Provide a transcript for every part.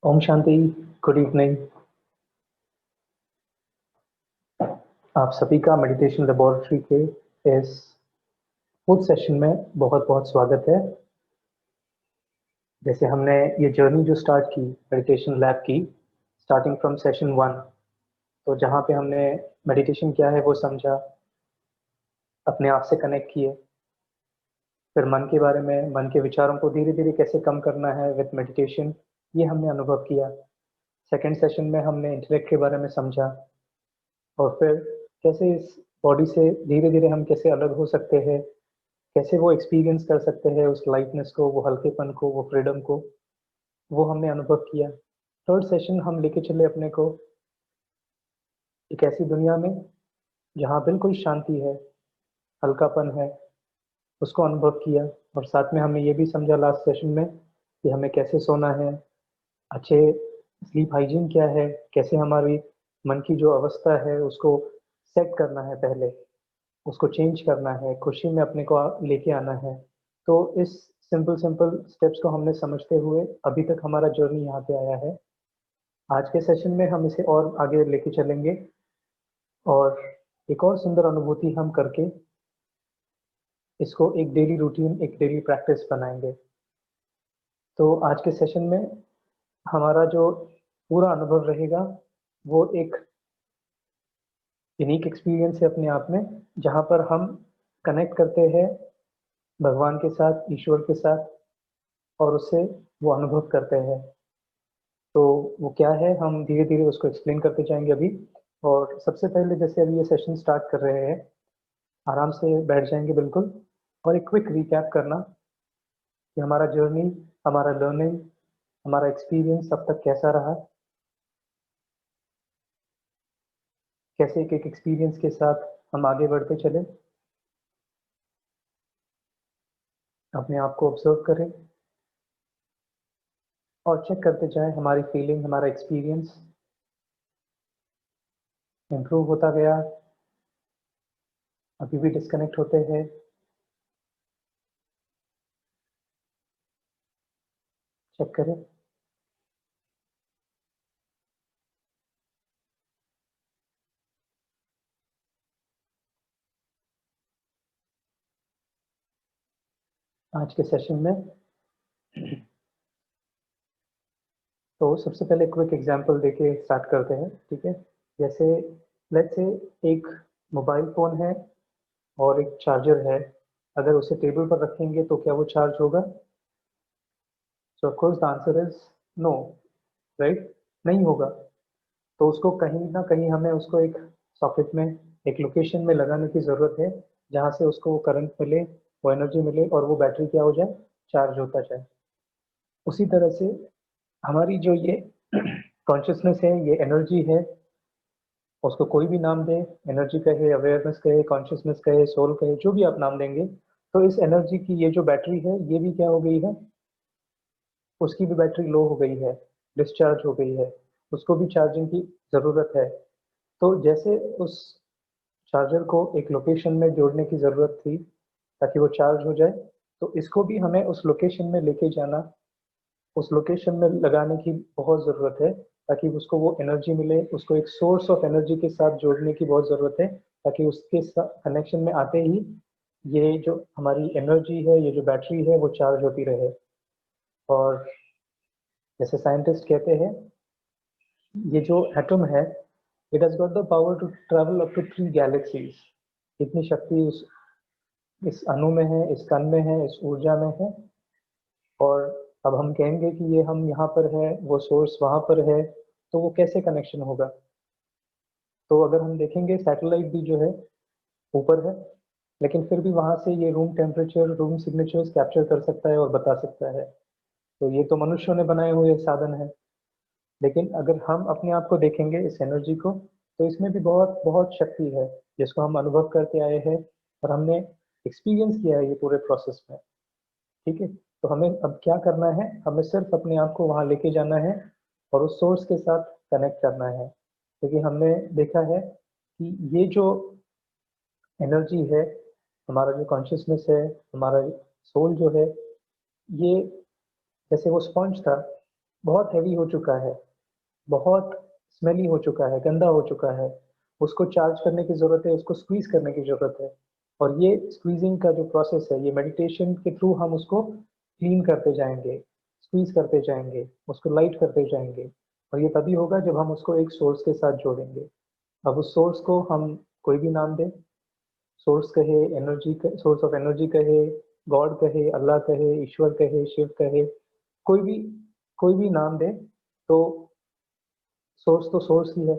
ओम शांति। Good evening. आप सभी का मेडिटेशन लेबोरेटरी के इस फुड सेशन में बहुत बहुत स्वागत है। जैसे हमने ये जर्नी जो स्टार्ट की मेडिटेशन लैब की, स्टार्टिंग फ्रॉम सेशन 1, तो जहाँ पे हमने मेडिटेशन क्या है वो समझा, अपने आप से कनेक्ट किए, फिर मन के बारे में, मन के विचारों को धीरे धीरे कैसे कम करना है विद मेडिटेशन, ये हमने अनुभव किया। सेकेंड सेशन में हमने इंटेलेक्ट के बारे में समझा, और फिर कैसे इस बॉडी से धीरे धीरे हम कैसे अलग हो सकते हैं, कैसे वो एक्सपीरियंस कर सकते हैं उस लाइटनेस को, वो हल्केपन को, वो फ्रीडम को, वो हमने अनुभव किया। थर्ड सेशन हम लेके चले अपने को एक ऐसी दुनिया में जहाँ बिल्कुल शांति है, हल्कापन है, उसको अनुभव किया। और साथ में हमने ये भी समझा लास्ट सेशन में कि हमें कैसे सोना है, अच्छे स्लीप हाइजीन क्या है, कैसे हमारी मन की जो अवस्था है उसको सेट करना है, पहले उसको चेंज करना है, खुशी में अपने को लेके आना है। तो इस सिंपल सिंपल स्टेप्स को हमने समझते हुए अभी तक हमारा जर्नी यहाँ पे आया है। आज के सेशन में हम इसे और आगे लेके चलेंगे और एक और सुंदर अनुभूति हम करके इसको एक डेली रूटीन, एक डेली प्रैक्टिस बनाएंगे। तो आज के सेशन में हमारा जो पूरा अनुभव रहेगा वो एक यूनिक एक्सपीरियंस है अपने आप में, जहाँ पर हम कनेक्ट करते हैं भगवान के साथ, ईश्वर के साथ, और उससे वो अनुभव करते हैं। तो वो क्या है, हम धीरे धीरे उसको एक्सप्लेन करते जाएंगे अभी। और सबसे पहले जैसे अभी ये सेशन स्टार्ट कर रहे हैं, आराम से बैठ जाएंगे बिल्कुल, और एक क्विक रिकैप करना कि हमारा जर्नी, हमारा लर्निंग, हमारा एक्सपीरियंस अब तक कैसा रहा, कैसे एक एक एक्सपीरियंस के साथ हम आगे बढ़ते चले। अपने आप को ऑब्जर्व करें और चेक करते जाएं हमारी फीलिंग, हमारा एक्सपीरियंस इम्प्रूव होता गया, अभी भी डिस्कनेक्ट होते हैं। चेक करें। आज के सेशन में तो सबसे पहले क्विक एग्जांपल देके स्टार्ट करते हैं, ठीक है। जैसे लेट्स से एक मोबाइल फ़ोन है और एक चार्जर है। अगर उसे टेबल पर रखेंगे तो क्या वो चार्ज होगा? So of course the answer is no, right? नहीं होगा। तो उसको कहीं ना कहीं हमें उसको एक सॉकेट में, एक लोकेशन में लगाने की ज़रूरत है, जहाँ से उसको करंट मिले, वो एनर्जी मिले, और वो बैटरी क्या हो जाए, चार्ज होता जाए। उसी तरह से हमारी जो ये कॉन्शियसनेस है, ये एनर्जी है, उसको कोई भी नाम दे, एनर्जी कहे, अवेयरनेस कहे, कॉन्शियसनेस कहे, सोल कहे, जो भी आप नाम देंगे। तो इस एनर्जी की ये जो बैटरी है, ये भी क्या हो गई है, उसकी भी बैटरी लो हो गई है, डिस्चार्ज हो गई है, उसको भी चार्जिंग की ज़रूरत है। तो जैसे उस चार्जर को एक लोकेशन में जोड़ने की ज़रूरत थी ताकि वो चार्ज हो जाए, तो इसको भी हमें उस लोकेशन में लेके जाना, उस लोकेशन में लगाने की बहुत ज़रूरत है, ताकि उसको वो एनर्जी मिले, उसको एक सोर्स ऑफ एनर्जी के साथ जोड़ने की बहुत ज़रूरत है, ताकि उसके कनेक्शन में आते ही ये जो हमारी एनर्जी है, ये जो बैटरी है, वो चार्ज होती रहे। और जैसे साइंटिस्ट कहते हैं, ये जो एटम है, it has got the power to travel up to 3 galaxies. इतनी शक्ति उस इस अणु में है, इस कण में है, इस ऊर्जा में है। और अब हम कहेंगे कि ये हम यहाँ पर है, वो सोर्स वहाँ पर है, तो वो कैसे कनेक्शन होगा? तो अगर हम देखेंगे, सैटेलाइट भी जो है ऊपर है, लेकिन फिर भी वहाँ से ये room temperature, room signatures capture कर सकता है और बता सकता है। तो ये तो मनुष्यों ने बनाए हुए साधन है। लेकिन अगर हम अपने आप को देखेंगे, इस एनर्जी को, तो इसमें भी बहुत बहुत शक्ति है, जिसको हम अनुभव करते आए हैं और हमने एक्सपीरियंस किया है ये पूरे प्रोसेस में, ठीक है। तो हमें अब क्या करना है, हमें सिर्फ अपने आप को वहाँ लेके जाना है और उस सोर्स के साथ कनेक्ट करना है। क्योंकि हमने देखा है कि ये जो एनर्जी है, हमारा जो कॉन्शियसनेस है, हमारा सोल जो है, ये जैसे वो स्पंज था, बहुत हैवी हो चुका है, बहुत स्मेली हो चुका है, गंदा हो चुका है, उसको चार्ज करने की ज़रूरत है, उसको स्क्वीज़ करने की ज़रूरत है। और ये स्क्वीज़िंग का जो प्रोसेस है, ये मेडिटेशन के थ्रू हम उसको क्लीन करते जाएँगे, स्क्वीज़ करते जाएँगे, उसको लाइट करते जाएँगे और ये तभी होगा जब हम उसको एक सोर्स के साथ जोड़ेंगे। अब उस सोर्स को हम कोई भी नाम दें, सोर्स कहे, एनर्जी क सोर्स ऑफ एनर्जी कहे, गॉड कहे, अल्लाह कहे, ईश्वर कहे, शिव कहे, कोई भी कोई भी नाम दें, तो सोर्स तो सोर्स ही है।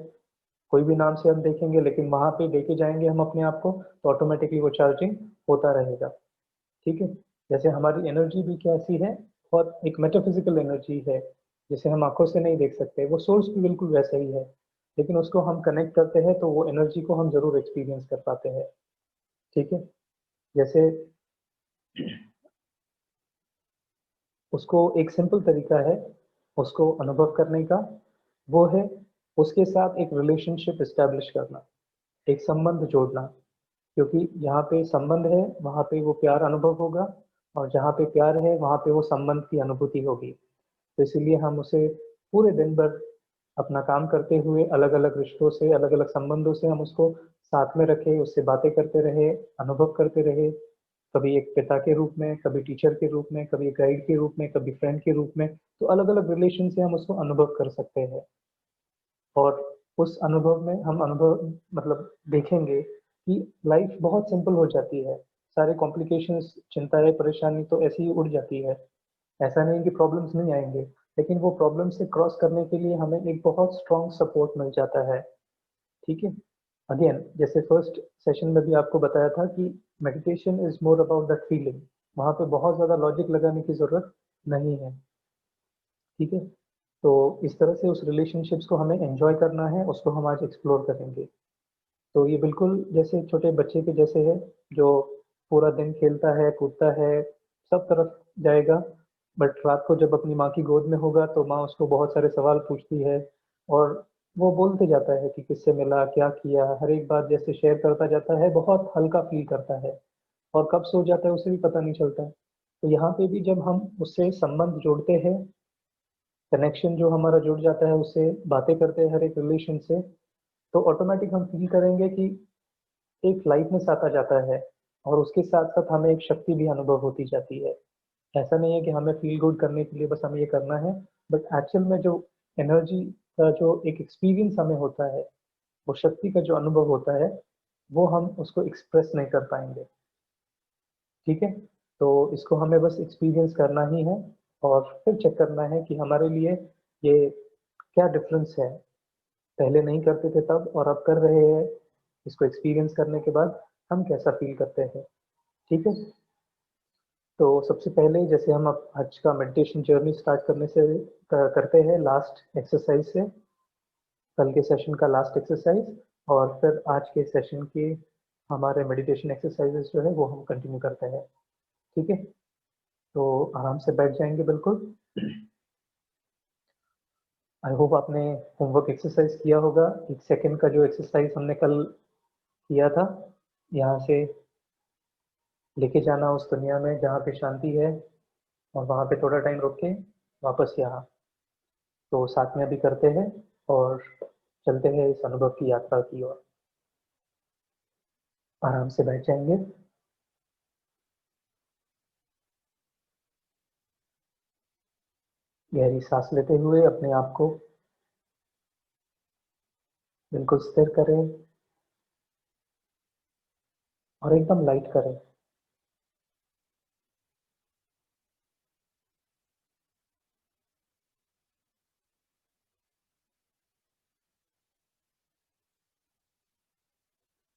कोई भी नाम से हम देखेंगे लेकिन वहाँ पे लेके जाएँगे हम अपने आप को, तो ऑटोमैटिकली वो चार्जिंग होता रहेगा, ठीक है? जैसे हमारी एनर्जी भी कैसी है और एक मेटाफिज़िकल एनर्जी है, जिसे हम आँखों से नहीं देख सकते, वो सोर्स भी बिल्कुल वैसा ही है। लेकिन उसको हम कनेक्ट करते हैं तो वो एनर्जी को हम ज़रूर एक्सपीरियंस कर पाते हैं, ठीक है? जैसे उसको एक सिंपल तरीका है, उसको अनुभव करने का, वो है उसके साथ एक रिलेशनशिप एस्टेब्लिश करना, एक संबंध जोड़ना। क्योंकि जहाँ पे संबंध है, वहाँ पे वो प्यार अनुभव होगा और जहाँ पे प्यार है, वहाँ पे वो संबंध की अनुभूति होगी। तो इसीलिए हम उसे पूरे दिन भर अपना काम करते हुए अलग-अलग रिश्तों से, अलग-अलग संबंधों से हम उसको साथ में रखें, उससे बातें करते रहे, अनुभव करते रहे, कभी एक पिता के रूप में, कभी टीचर के रूप में, कभी गाइड के रूप में, कभी फ्रेंड के रूप में, तो अलग-अलग रिलेशन से हम उसको अनुभव कर सकते हैं। और उस अनुभव में हम अनुभव मतलब देखेंगे कि लाइफ बहुत सिंपल हो जाती है। सारे कॉम्प्लिकेशंस, चिंताएँ, परेशानी तो ऐसे ही उड़ जाती है। ऐसा नहीं कि प्रॉब्लम्स नहीं आएँगे, लेकिन वो प्रॉब्लम से क्रॉस करने के लिए हमें एक बहुत स्ट्रॉन्ग सपोर्ट मिल जाता है, ठीक है? अगेन जैसे फर्स्ट सेशन में भी आपको बताया था कि meditation is more about that feeling, वहाँ पे बहुत ज़्यादा लॉजिक लगाने की ज़रूरत नहीं है, ठीक है? तो इस तरह से उस रिलेशनशिप्स को हमें एन्जॉय करना है, उसको हम आज एक्सप्लोर करेंगे। तो ये बिल्कुल जैसे छोटे बच्चे के जैसे है, जो पूरा दिन खेलता है, कूदता है, सब तरफ जाएगा, बट रात को जब अपनी माँ की गोद में होगा, तो माँ उसको बहुत सारे सवाल पूछती है और वो बोलते जाता है कि किससे मिला, क्या किया, हर एक बात जैसे शेयर करता जाता है, बहुत हल्का फ़ील करता है और कब सो जाता है, उसे भी पता नहीं चलता। तो यहाँ पे भी जब हम उससे संबंध जोड़ते हैं, कनेक्शन जो हमारा जुड़ जाता है, उससे बातें करते हैं हर एक रिलेशन से, तो ऑटोमैटिक हम फ़ील करेंगे कि एक लाइटनेस आता जाता है और उसके साथ-साथ हमें एक शक्ति भी अनुभव होती जाती है। ऐसा नहीं है कि हमें फ़ील गुड करने के लिए बस हमें ये करना है, बट एक्चुअल में जो एनर्जी का जो एक एक्सपीरियंस हमें होता है, वो शक्ति का जो अनुभव होता है, वो हम उसको एक्सप्रेस नहीं कर पाएँगे, ठीक है? तो इसको हमें बस एक्सपीरियंस करना ही है और फिर चेक करना है कि हमारे लिए ये क्या डिफ़रेंस है। पहले नहीं करते थे तब और अब कर रहे हैं, इसको एक्सपीरियंस करने के बाद हम कैसा फ़ील करते हैं, ठीक है? तो सबसे पहले जैसे हम अब आज का मेडिटेशन जर्नी स्टार्ट करने से करते हैं लास्ट एक्सरसाइज से, कल के सेशन का लास्ट एक्सरसाइज और फिर आज के सेशन के हमारे मेडिटेशन एक्सरसाइजेस जो है वो हम कंटिन्यू करते हैं, ठीक है? तो आराम से बैठ जाएँगे बिल्कुल। आई होप आपने होमवर्क एक्सरसाइज किया होगा। 1 सेकंड का जो एक्सरसाइज हमने कल किया था, यहाँ से लेके जाना उस दुनिया में जहाँ पे शांति है और वहाँ पे थोड़ा टाइम रुक के वापस यहाँ। तो साथ में अभी करते हैं और चलते हैं इस अनुभव की यात्रा की ओर। आराम से बैठ जाएँगे, गहरी साँस लेते हुए अपने आप को बिल्कुल स्थिर करें और एकदम लाइट करें।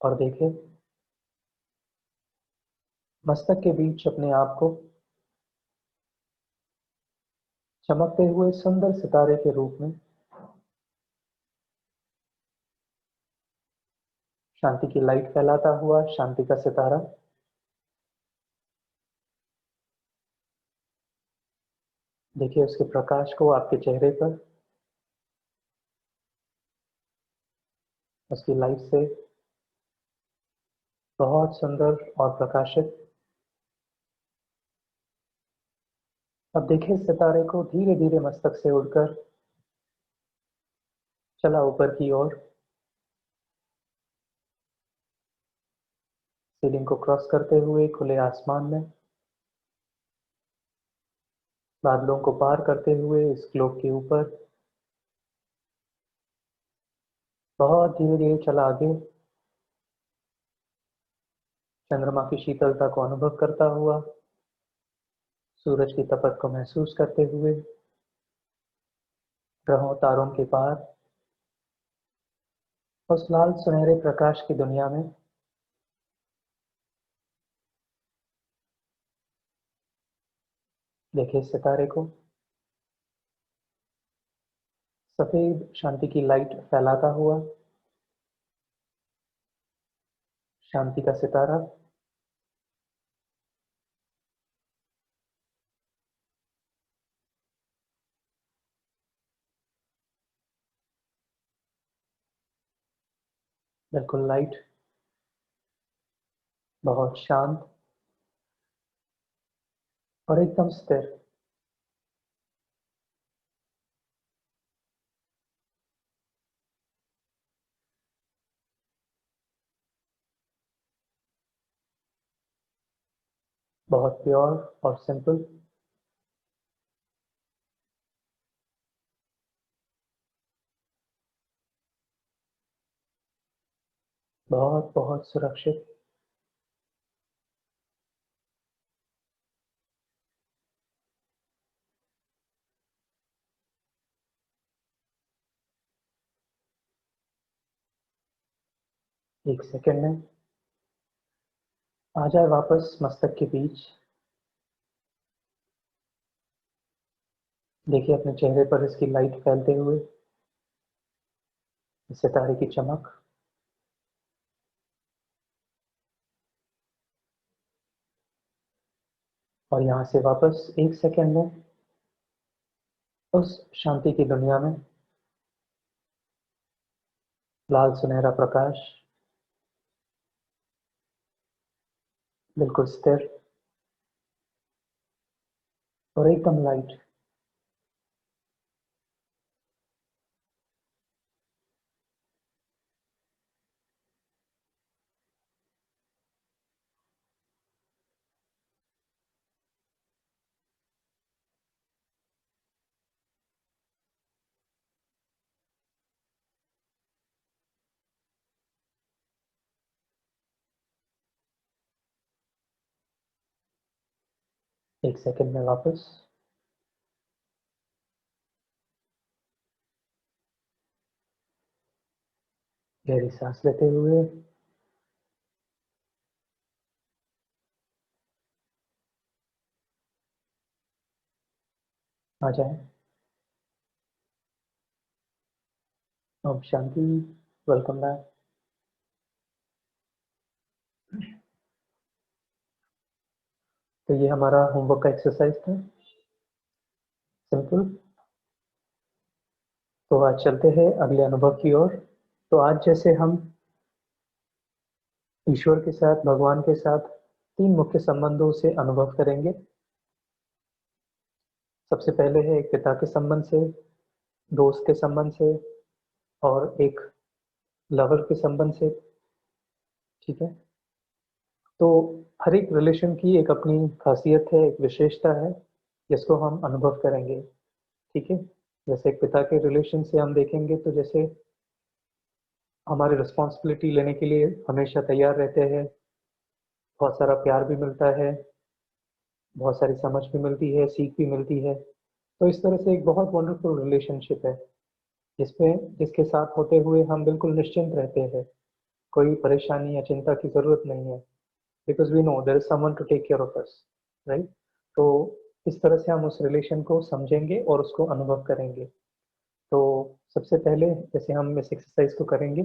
और देखें मस्तक के बीच अपने आप को चमकते हुए सुंदर सितारे के रूप में, शांति की लाइट फैलाता हुआ शांति का सितारा। देखिए उसके प्रकाश को आपके चेहरे पर, उसकी लाइट से बहुत सुंदर और प्रकाशित। अब देखिए सितारे को धीरे धीरे मस्तक से उड़कर चला ऊपर की ओर, सीलिंग को क्रॉस करते हुए खुले आसमान में, बादलों को पार करते हुए इस ग्लोब के ऊपर बहुत धीरे धीरे चला आगे, चंद्रमा की शीतलता को अनुभव करता हुआ, सूरज की तपत को महसूस करते हुए, ग्रहों तारों के पार उस लाल सुनहरे प्रकाश की दुनिया में देखे सितारे को, सफेद शांति की लाइट फैलाता हुआ, शांति का सितारा। बिल्कुल लाइट, बहुत शांत और एकदम स्थिर। बहुत प्योर और सिंपल। बहुत बहुत सुरक्षित। एक सेकंड में आ जाए वापस मस्तक के बीच। देखिए अपने चेहरे पर इसकी लाइट फैलते हुए, इस सितारे की चमक। और यहाँ से वापस एक सेकंड में उस शांति की दुनिया में लाल सुनहरा प्रकाश, बिल्कुल स्थिर और एकदम लाइट। एक सेकंड में वापस। गहरी सांस लेते हुए आ जाए। ओम शांति। Welcome back. तो ये हमारा होमवर्क का एक्सरसाइज था, सिंपल। तो आज चलते हैं अगले अनुभव की ओर। तो आज जैसे हम ईश्वर के साथ, भगवान के साथ तीन मुख्य संबंधों से अनुभव करेंगे। सबसे पहले है एक पिता के संबंध से, दोस्त के संबंध से और एक लवर के संबंध से। ठीक है। तो हर एक रिलेशन की एक अपनी खासियत है, एक विशेषता है जिसको हम अनुभव करेंगे। ठीक है। जैसे एक पिता के रिलेशन से हम देखेंगे तो जैसे हमारे रिस्पॉन्सिबिलिटी लेने के लिए हमेशा तैयार रहते हैं, बहुत सारा प्यार भी मिलता है, बहुत सारी समझ भी मिलती है, सीख भी मिलती है। तो इस तरह से एक बहुत वंडरफुल रिलेशनशिप है जिसमें जिसके साथ होते हुए हम बिल्कुल निश्चिंत रहते हैं, कोई परेशानी या चिंता की ज़रूरत नहीं है, because we know there is someone to take care of us, right? तो इस तरह से हम उस रिलेशन को समझेंगे और उसको अनुभव करेंगे। तो सबसे पहले जैसे हम इस एक्सरसाइज को करेंगे,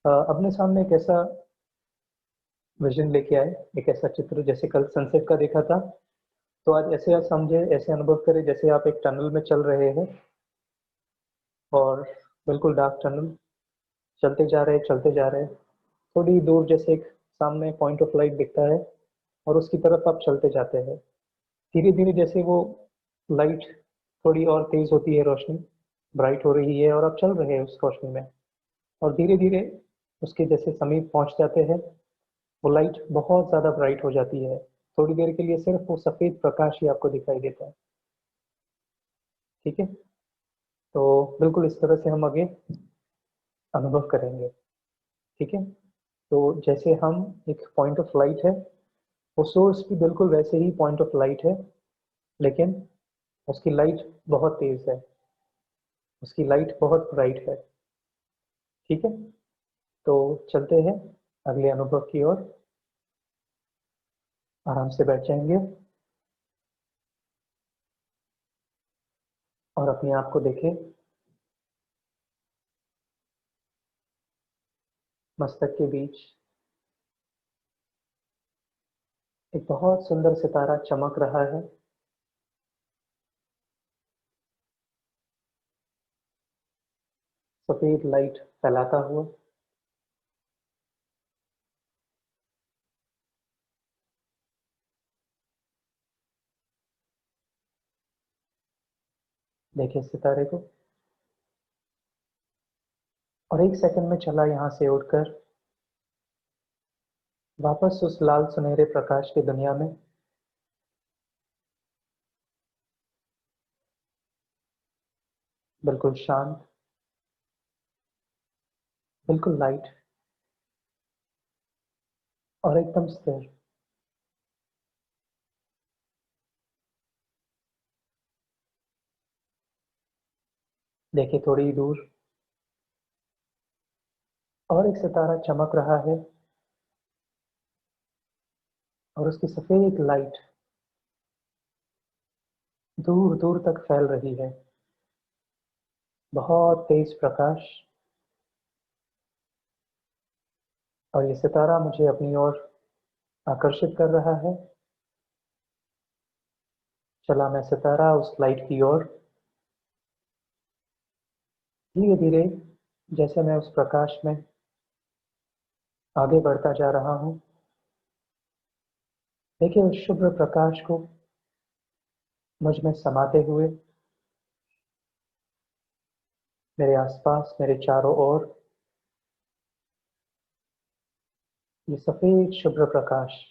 अपने सामने एक ऐसा विज़न लेके आए, एक ऐसा चित्र जैसे कल सनसेट का देखा था। तो आज ऐसे आप समझे, ऐसे अनुभव करें जैसे आप एक टनल में चल रहे हैं और बिल्कुल डार्क टनल, चलते जा रहे हैं, थोड़ी दूर जैसे एक सामने पॉइंट ऑफ लाइट दिखता है और उसकी तरफ आप चलते जाते हैं। धीरे-धीरे जैसे वो लाइट थोड़ी और तेज होती है, रोशनी ब्राइट हो रही है और आप चल रहे हैं उस रोशनी में, और धीरे धीरे उसके जैसे समीप पहुंच जाते हैं, वो लाइट बहुत ज़्यादा ब्राइट हो जाती है। थोड़ी देर के लिए सिर्फ वो सफ़ेद प्रकाश ही आपको दिखाई देता है। ठीक है, तो बिल्कुल इस तरह से हम आगे अनुभव करेंगे। ठीक है, तो जैसे हम एक पॉइंट ऑफ लाइट है, वो सोर्स भी बिल्कुल वैसे ही पॉइंट ऑफ लाइट है, लेकिन उसकी लाइट बहुत तेज है, उसकी लाइट बहुत ब्राइट है। ठीक है, तो चलते हैं अगले अनुभव की ओर। आराम से बैठ जाएंगे और अपने आप को देखें। मस्तक के बीच एक बहुत सुंदर सितारा चमक रहा है। सफेद लाइट फैलाता हुआ। देखिए सितारे को, और एक सेकंड में चला यहाँ से उड़कर वापस उस लाल सुनहरे प्रकाश की दुनिया में। बिल्कुल शांत, बिल्कुल लाइट और एकदम स्थिर। देखिए थोड़ी दूर और एक सितारा चमक रहा है, और उसकी सफेद लाइट दूर दूर तक फैल रही है। बहुत तेज प्रकाश, और ये सितारा मुझे अपनी ओर आकर्षित कर रहा है। चला मैं सितारा उस लाइट की ओर, धीरे धीरे जैसे मैं उस प्रकाश में आगे बढ़ता जा रहा हूँ। देखिए उस शुभ्र प्रकाश को मुझ में समाते हुए मेरे आसपास, मेरे चारों ओर ये सफेद शुभ्र प्रकाश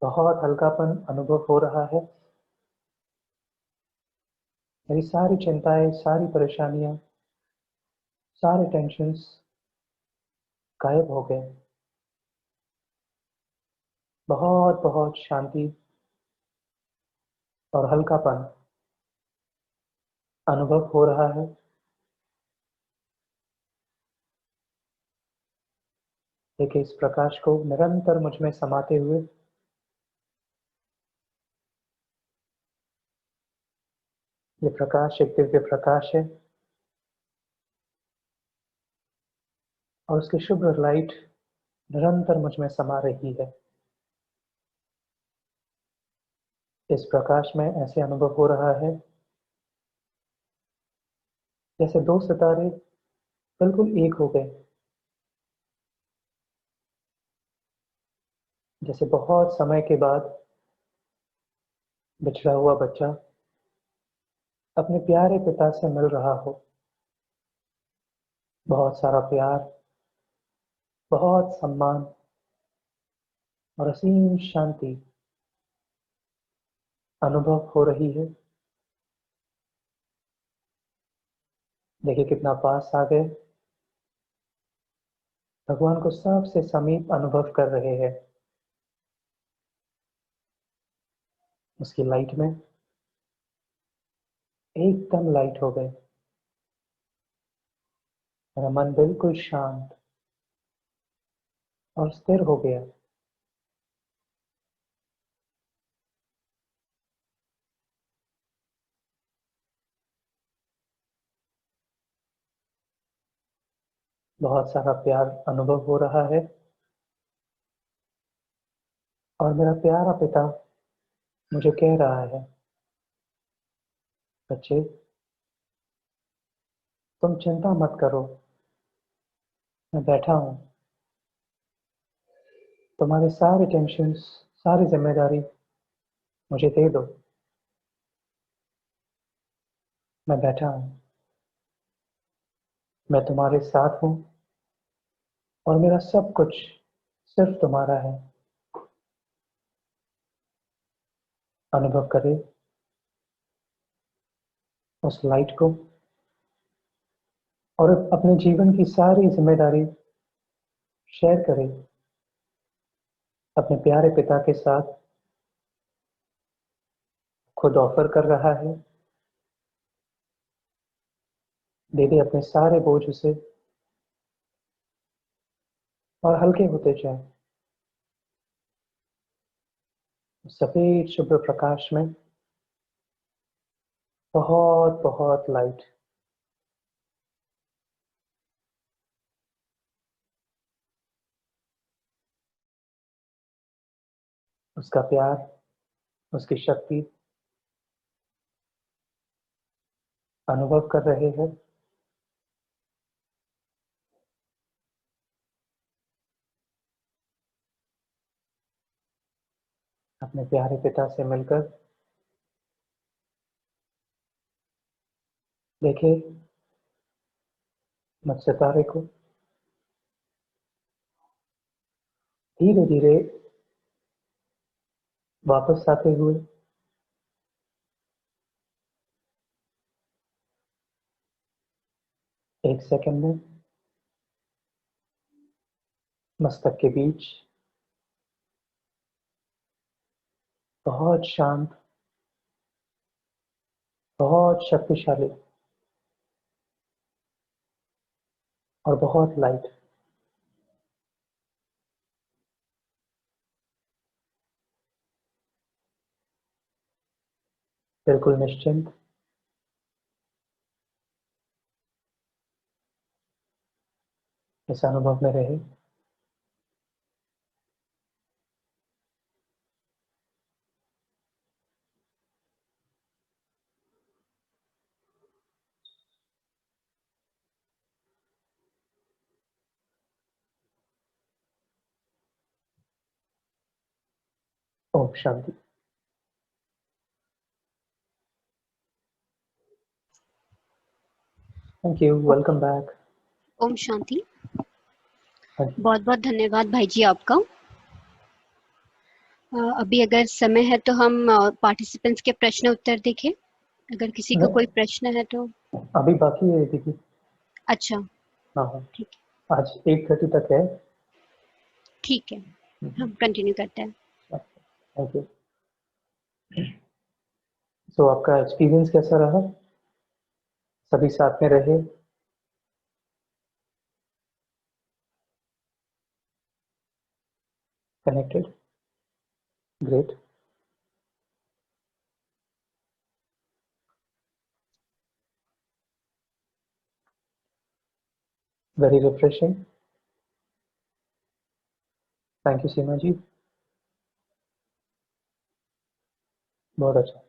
बहुत हल्कापन अनुभव हो रहा है। मेरी सारी चिंताएं, सारी परेशानियां, सारे टेंशन्स गायब हो गए। बहुत बहुत शांति और हल्कापन अनुभव हो रहा है। देखिए इस प्रकाश को निरंतर मुझ में समाते हुए ये प्रकाश एक दिव्य प्रकाश है, और उसकी शुभ्र लाइट निरंतर मुझ में समा रही है। इस प्रकाश में ऐसे अनुभव हो रहा है जैसे दो सितारे बिल्कुल एक हो गए, जैसे बहुत समय के बाद बिछड़ा हुआ बच्चा अपने प्यारे पिता से मिल रहा हो। बहुत सारा प्यार, बहुत सम्मान और असीम शांति अनुभव हो रही है। देखिए कितना पास आ गए, भगवान को सबसे समीप अनुभव कर रहे हैं। उसकी लाइट में एकदम लाइट हो गए। मेरा मन बिल्कुल शांत और स्थिर हो गया। बहुत सारा प्यार अनुभव हो रहा है, और मेरा प्यारा पिता मुझे कह रहा है, बच्चे तुम चिंता मत करो, मैं बैठा हूँ। तुम्हारे सारे टेंशन्स, सारी जिम्मेदारी मुझे दे दो। मैं बैठा हूँ, मैं तुम्हारे साथ हूँ और मेरा सब कुछ सिर्फ तुम्हारा है। अनुभव करे उस लाइट को और अपने जीवन की सारी जिम्मेदारी शेयर करे अपने प्यारे पिता के साथ। खुद ऑफर कर रहा है, दे दे अपने सारे बोझ उसे और हल्के होते जाए सफेद शुभ्र प्रकाश में। बहुत बहुत लाइट। उसका प्यार, उसकी शक्ति अनुभव कर रहे हैं। अपने प्यारे पिता से मिलकर देखे नक्षतारे को धीरे धीरे वापस आते हुए। एक सेकंड में मस्तक के बीच बहुत शांत, बहुत शक्तिशाली और बहुत लाइट। बिल्कुल निश्चिंत। इस अनुभव में रहे। ओम शांति। Thank you, welcome back. ओम शांति। हाँ जी। बहुत बहुत धन्यवाद भाई जी आपका। अभी अगर समय है तो हम पार्टिसिपेंट्स के प्रश्न उत्तर देखें, अगर किसी को कोई प्रश्न है तो। अभी बाकी है दीदी। अच्छा, हाँ हाँ, ठीक आज 8:30 तक है। ठीक है, हम कंटिन्यू करते हैं। Thank you. तो आपका एक्सपीरियंस कैसा रहा? सभी साथ में रहे? Connected? Great. Very refreshing. Thank you Seema ji, बहुत अच्छा।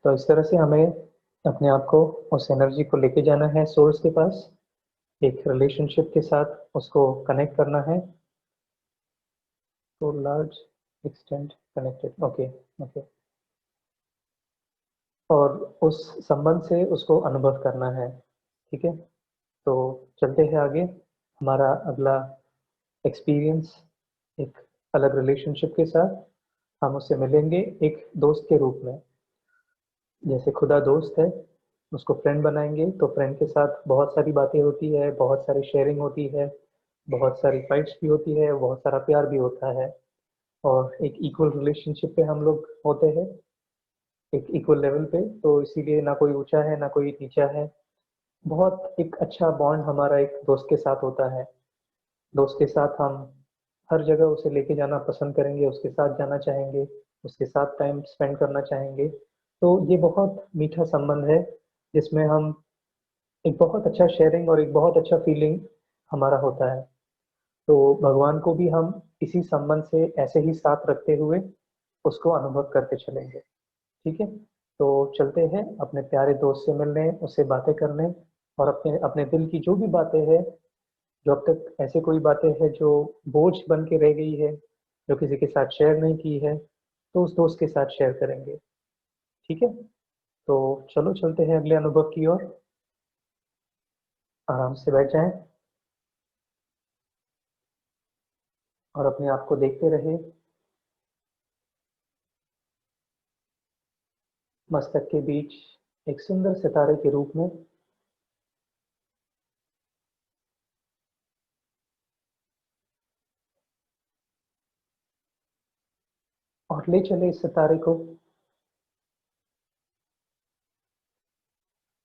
तो इस तरह से हमें अपने आप को, उस एनर्जी को लेके जाना है सोर्स के पास, एक रिलेशनशिप के साथ उसको कनेक्ट करना है। तो large extent connected, okay okay. और उस संबंध से उसको अनुभव करना है। ठीक है, तो चलते हैं आगे। हमारा अगला एक्सपीरियंस एक अलग रिलेशनशिप के साथ। हम उससे मिलेंगे एक दोस्त के रूप में। जैसे खुदा दोस्त है, उसको फ्रेंड बनाएंगे तो फ्रेंड के साथ बहुत सारी बातें होती है, बहुत सारी शेयरिंग होती है, बहुत सारी फाइट्स भी होती है, बहुत सारा प्यार भी होता है। और एक इक्वल रिलेशनशिप पे हम लोग होते हैं, एक इक्वल लेवल पे। तो इसीलिए ना कोई ऊंचा है ना कोई नीचा है। बहुत एक अच्छा बॉन्ड हमारा एक दोस्त के साथ होता है। दोस्त के साथ हम हर जगह उसे लेके जाना पसंद करेंगे, उसके साथ जाना चाहेंगे, उसके साथ टाइम स्पेंड करना चाहेंगे। तो ये बहुत मीठा संबंध है जिसमें हम एक बहुत अच्छा शेयरिंग और एक बहुत अच्छा फीलिंग हमारा होता है। तो भगवान को भी हम इसी संबंध से ऐसे ही साथ रखते हुए उसको अनुभव करते चलेंगे। ठीक है, तो चलते हैं अपने प्यारे दोस्त से मिलने, उससे बातें करने और अपने अपने दिल की जो भी बातें हैं, जो अब तक ऐसे कोई बातें हैं जो बोझ बन के रह गई है, जो किसी के साथ शेयर नहीं की है तो उस दोस्त के साथ शेयर करेंगे। ठीक है, तो चलो चलते हैं अगले अनुभव की ओर। आराम से बैठ जाएं और अपने आप को देखते रहे मस्तक के बीच एक सुंदर सितारे के रूप में। और ले चले इस सितारे को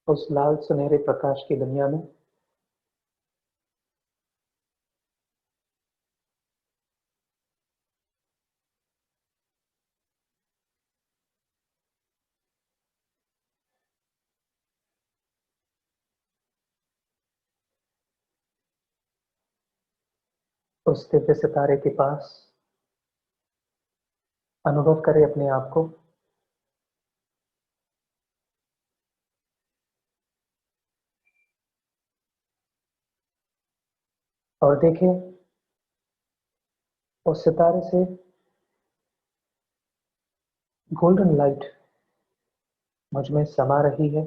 उस लाल सुनहरे प्रकाश की दुनिया में। उस दिव्य सितारे के पास अनुभव करें अपने आप को। और देखें उस सितारे से गोल्डन लाइट मुझ में समा रही है।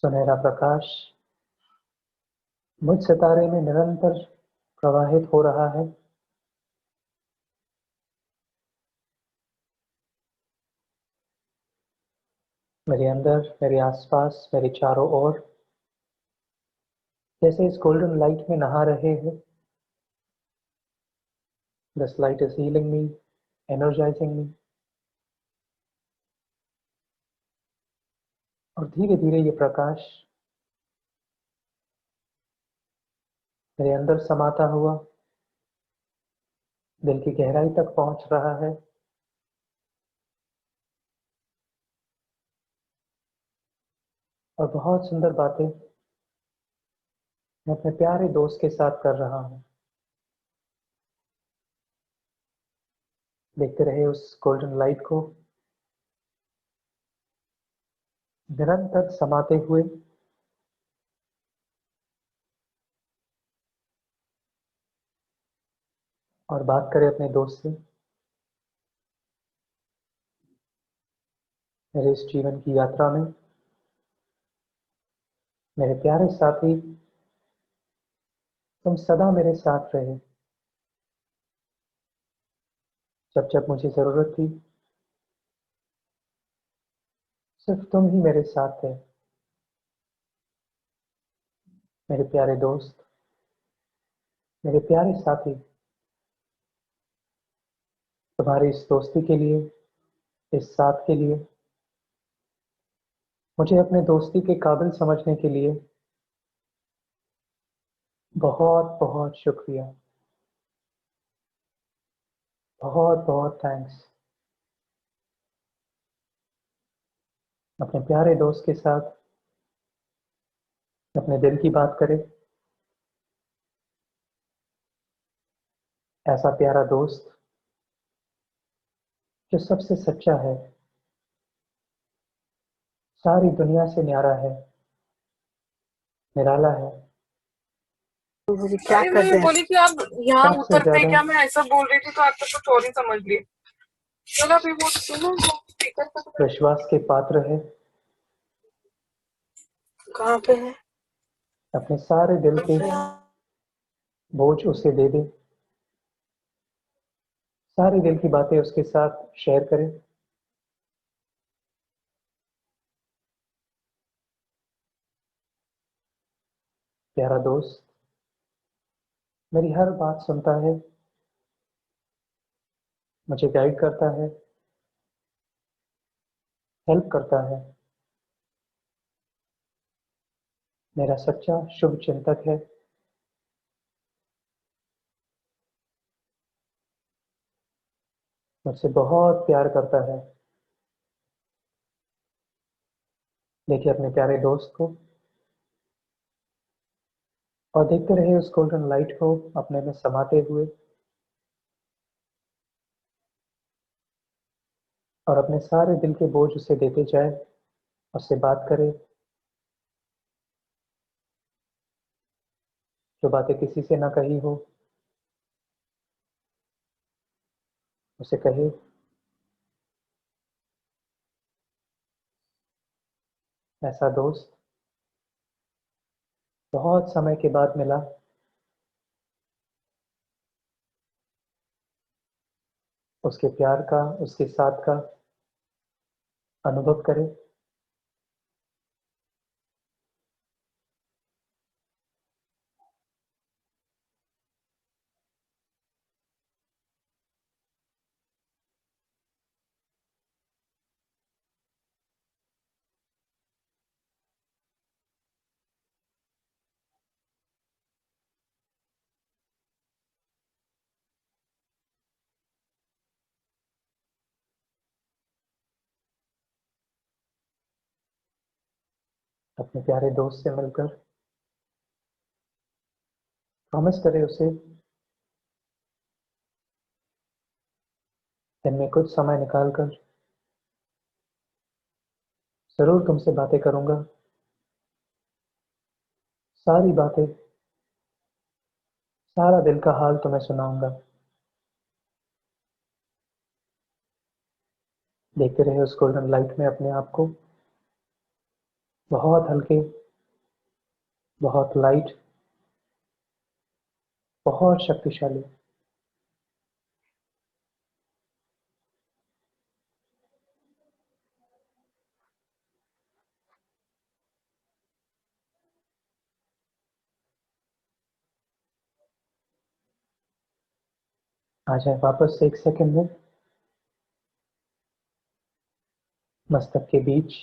सुनहरा प्रकाश मुझ सितारे में निरंतर प्रवाहित हो रहा है। मेरे अंदर, मेरे आसपास, मेरे चारों ओर जैसे इस गोल्डन लाइट में नहा रहे हैं। This light is healing me, energising me. और धीरे धीरे ये प्रकाश मेरे अंदर समाता हुआ दिल की गहराई तक पहुंच रहा है। और बहुत सुंदर बातें मैं अपने प्यारे दोस्त के साथ कर रहा हूँ। देखते रहे उस गोल्डन लाइट को निरंतर समाते हुए। और बात करें अपने दोस्त से। मेरे इस जीवन की यात्रा में मेरे प्यारे साथी, तुम सदा मेरे साथ रहे। जब जब मुझे जरूरत थी सिर्फ तुम ही मेरे साथ थे। मेरे प्यारे दोस्त, मेरे प्यारे साथी, तुम्हारी इस दोस्ती के लिए, इस साथ के लिए, मुझे अपने दोस्ती के काबिल समझने के लिए बहुत बहुत शुक्रिया। बहुत बहुत थैंक्स। अपने प्यारे दोस्त के साथ अपने दिल की बात करें। ऐसा प्यारा दोस्त जो सबसे सच्चा है, सारी दुनिया से न्यारा है, निराला है। मुझे क्या अरे मैं ये बोली कि आप यहाँ सबसे उतरते ज्यादा क्या, मैं ऐसा बोल रही थी तो आप तो कुछ और ही समझ लिए। चलो अभी वो सुनो, वो स्पीकर पे तो विश्वास के पात्र है। कहाँ पे है? अपने सारे दिल के बोझ उसे दे दे। सारी दिल की बातें उसके साथ शेयर करें। प्यारा दोस्त मेरी हर बात सुनता है, मुझे गाइड करता है, हेल्प करता है। मेरा सच्चा शुभ चिंतक है। मुझसे बहुत प्यार करता है। देखिए अपने प्यारे दोस्त को और देखते रहे उस गोल्डन लाइट को अपने में समाते हुए। और अपने सारे दिल के बोझ उसे देते जाए, उससे बात करे। जो बातें किसी से ना कही हो उसे कहे। ऐसा दोस्त बहुत समय के बाद मिला, उसके प्यार का, उसके साथ का अनुभव करे। अपने प्यारे दोस्त से मिलकर प्रॉमिस करे उसे, दिन में कुछ समय निकाल कर जरूर तुमसे बातें करूंगा, सारी बातें, सारा दिल का हाल तुम्हें सुनाऊंगा। देखते रहे उस गोल्डन लाइट में अपने आप को, बहुत हल्के, बहुत लाइट, बहुत शक्तिशाली। आ जाए वापस से एक सेकंड में मस्तक के बीच,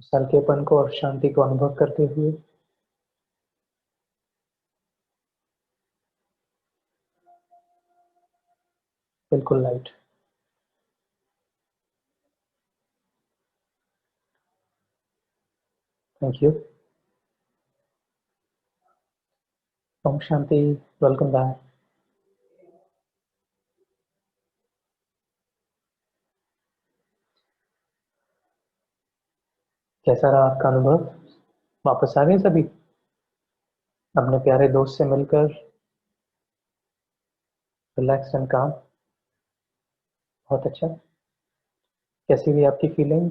उस हल्केपन को और शांति को अनुभव करते हुए बिल्कुल लाइट। Thank you. ओम शांति। Welcome back. कैसा रहा आपका अनुभव? वापस आ गए सभी अपने प्यारे दोस्त से मिलकर, रिलैक्स एंड काम। बहुत अच्छा। कैसी हुई आपकी फीलिंग?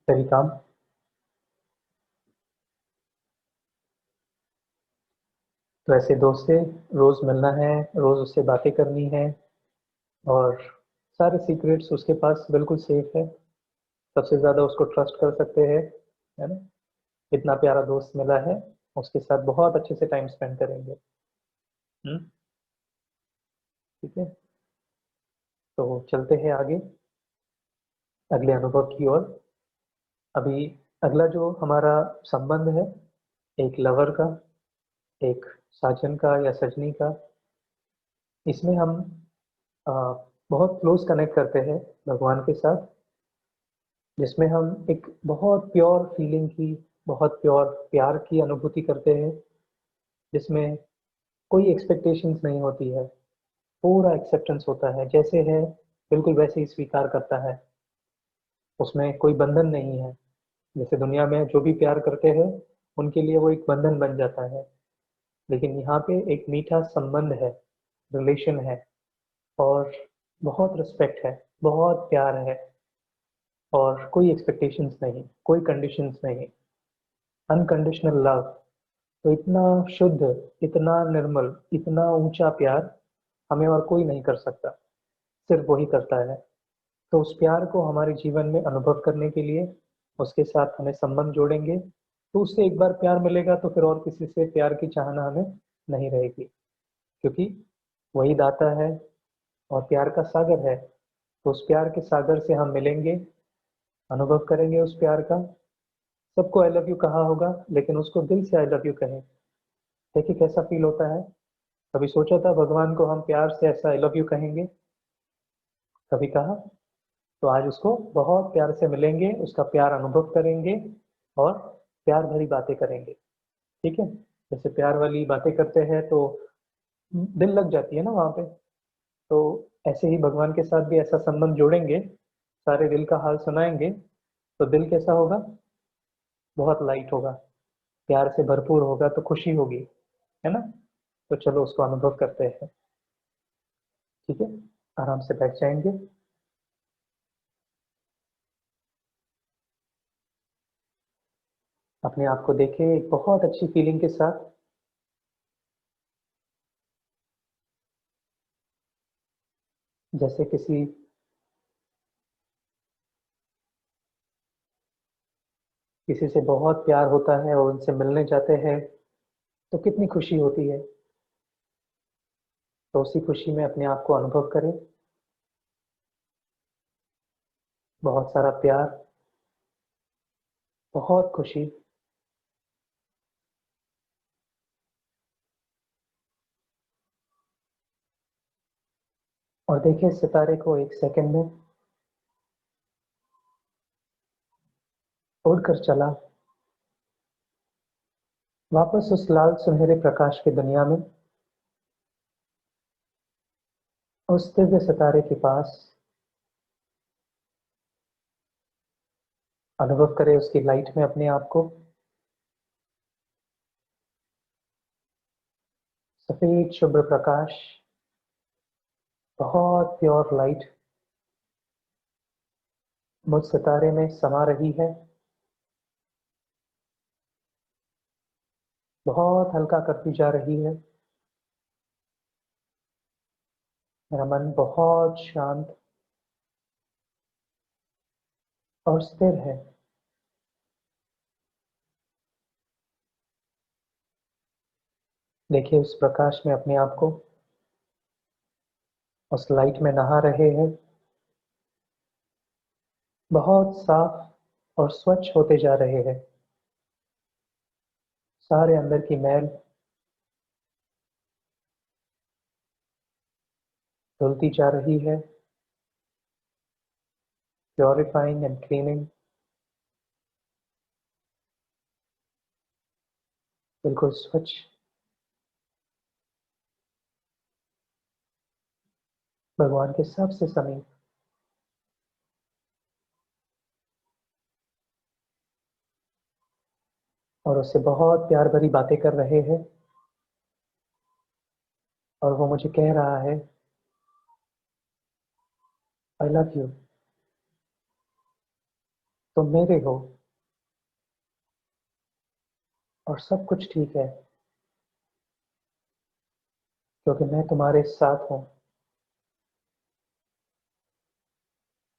Very calm. तो ऐसे दोस्त से रोज मिलना है, रोज उससे बातें करनी है, और सारे सीक्रेट्स उसके पास बिल्कुल सेफ है। सबसे ज्यादा उसको ट्रस्ट कर सकते हैं, है ना? इतना प्यारा दोस्त मिला है, उसके साथ बहुत अच्छे से टाइम स्पेंड करेंगे। ठीक है, तो चलते हैं आगे अगले अनुभव की ओर। अभी अगला जो हमारा संबंध है, एक लवर का, एक साजन का या सजनी का, इसमें हम आ, बहुत क्लोज कनेक्ट करते हैं भगवान के साथ, जिसमें हम एक बहुत प्योर फीलिंग की, बहुत प्योर प्यार की अनुभूति करते हैं, जिसमें कोई एक्सपेक्टेशंस नहीं होती है, पूरा एक्सेप्टेंस होता है, जैसे है बिल्कुल वैसे ही स्वीकार करता है। उसमें कोई बंधन नहीं है। जैसे दुनिया में जो भी प्यार करते हैं उनके लिए वो एक बंधन बन जाता है, लेकिन यहाँ पे एक मीठा संबंध है, रिलेशन है, और बहुत रिस्पेक्ट है, बहुत प्यार है, और कोई एक्सपेक्टेशंस नहीं, कोई कंडीशंस नहीं, अनकंडीशनल लव। तो इतना शुद्ध, इतना निर्मल, इतना ऊंचा प्यार हमें और कोई नहीं कर सकता, सिर्फ वही करता है। तो उस प्यार को हमारे जीवन में अनुभव करने के लिए उसके साथ हमें संबंध जोड़ेंगे, तो उससे एक बार प्यार मिलेगा तो फिर और किसी से प्यार की चाहना हमें नहीं रहेगी, क्योंकि वही दाता है और प्यार का सागर है। तो उस प्यार के सागर से हम मिलेंगे, अनुभव करेंगे उस प्यार का। सबको आई लव यू कहा होगा, लेकिन उसको दिल से आई लव यू कहें, देखिए कैसा फील होता है। कभी सोचा था भगवान को हम प्यार से ऐसा आई लव यू कहेंगे? कभी कहा? तो आज उसको बहुत प्यार से मिलेंगे, उसका प्यार अनुभव करेंगे और प्यार भरी बातें करेंगे। ठीक है, जैसे प्यार वाली बातें करते हैं तो दिल लग जाती है ना वहाँ पे। तो ऐसे ही भगवान के साथ भी ऐसा संबंध जोड़ेंगे, सारे दिल का हाल सुनाएंगे, तो दिल कैसा होगा? बहुत लाइट होगा, प्यार से भरपूर होगा, तो खुशी होगी, है ना? तो चलो उसको अनुभव करते हैं। ठीक है, आराम से बैठ जाएंगे। अपने आप को देखें एक बहुत अच्छी फीलिंग के साथ। जैसे किसी से बहुत प्यार होता है और उनसे मिलने जाते हैं तो कितनी खुशी होती है। तो उसी खुशी में अपने आप को अनुभव करें, बहुत सारा प्यार, बहुत खुशी। और देखिए सितारे को एक सेकंड में उड़कर चला वापस उस लाल सुनहरे प्रकाश की दुनिया में, उस दिव्य सितारे के पास। अनुभव करें उसकी लाइट में अपने आप को, सफेद शुभ्र प्रकाश, बहुत प्योर लाइट मुझ सितारे में समा रही है। बहुत हल्का करती जा रही है। मेरा मन बहुत शांत और स्थिर है। देखिए उस प्रकाश में अपने आप को, उस लाइट में नहा रहे हैं। बहुत साफ और स्वच्छ होते जा रहे हैं। सारे अंदर की मैल धुलती जा रही है, प्योरिफाइंग एंड क्लीनिंग। बिल्कुल स्वच्छ, भगवान के सबसे समीप। और उससे बहुत प्यार भरी बातें कर रहे हैं। और वो मुझे कह रहा है, आई लव यू, तुम मेरे हो और सब कुछ ठीक है, क्योंकि मैं तुम्हारे साथ हूँ।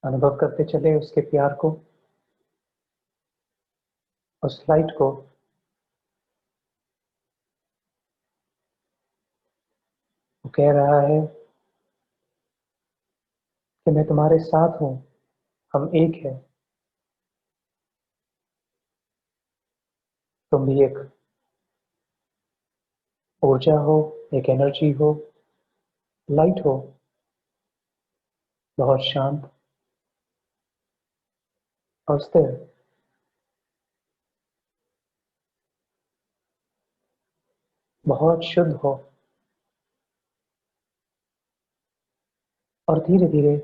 अनुभव करते चले उसके प्यार को, उस लाइट को। वो कह रहा है कि मैं तुम्हारे साथ हूँ, हम एक है। तुम भी एक ऊर्जा हो, एक एनर्जी हो, लाइट हो, बहुत शांत और स्थिर। बहुत शुद्ध हो। और धीरे धीरे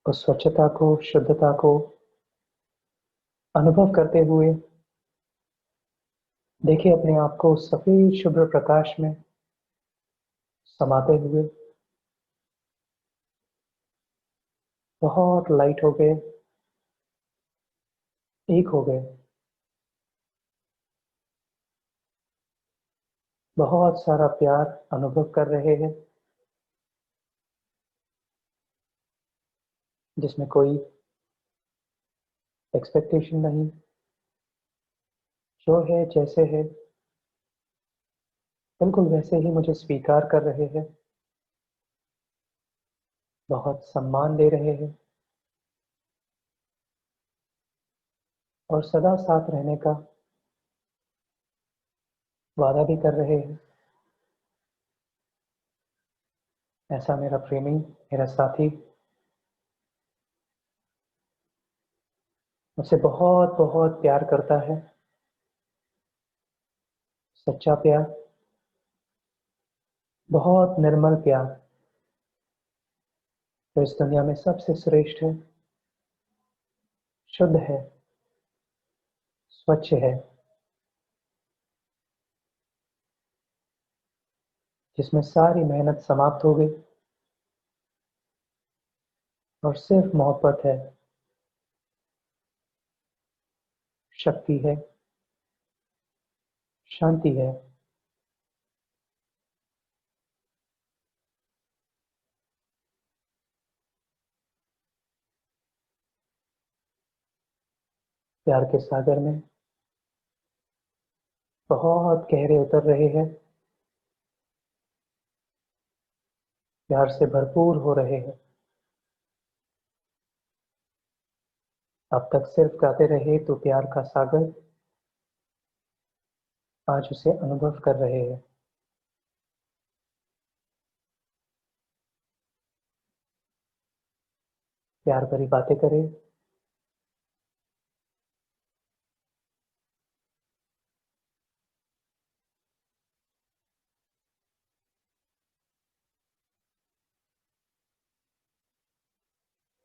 उस स्वच्छता को, शुद्धता को अनुभव करते हुए देखिए अपने आप को उस सफेद शुभ्र प्रकाश में समाते हुए। बहुत लाइट हो गए, एक हो गए। बहुत सारा प्यार अनुभव कर रहे हैं, जिसमें कोई एक्सपेक्टेशन नहीं। जो है जैसे है, बिल्कुल वैसे ही मुझे स्वीकार कर रहे हैं। बहुत सम्मान दे रहे हैं और सदा साथ रहने का वादा भी कर रहे हैं। ऐसा मेरा प्रेमी, मेरा साथी मुझसे बहुत बहुत प्यार करता है। सच्चा प्यार, बहुत निर्मल प्यार जो इस दुनिया में सबसे श्रेष्ठ है, शुद्ध है, स्वच्छ है, जिसमें सारी मेहनत समाप्त हो गई और सिर्फ मोहब्बत है, शक्ति है, शांति है। प्यार के सागर में बहुत गहरे उतर रहे हैं, प्यार से भरपूर हो रहे हैं। अब तक सिर्फ गाते रहे तो प्यार का सागर, आज उसे अनुभव कर रहे हैं। प्यार भरी बातें करें,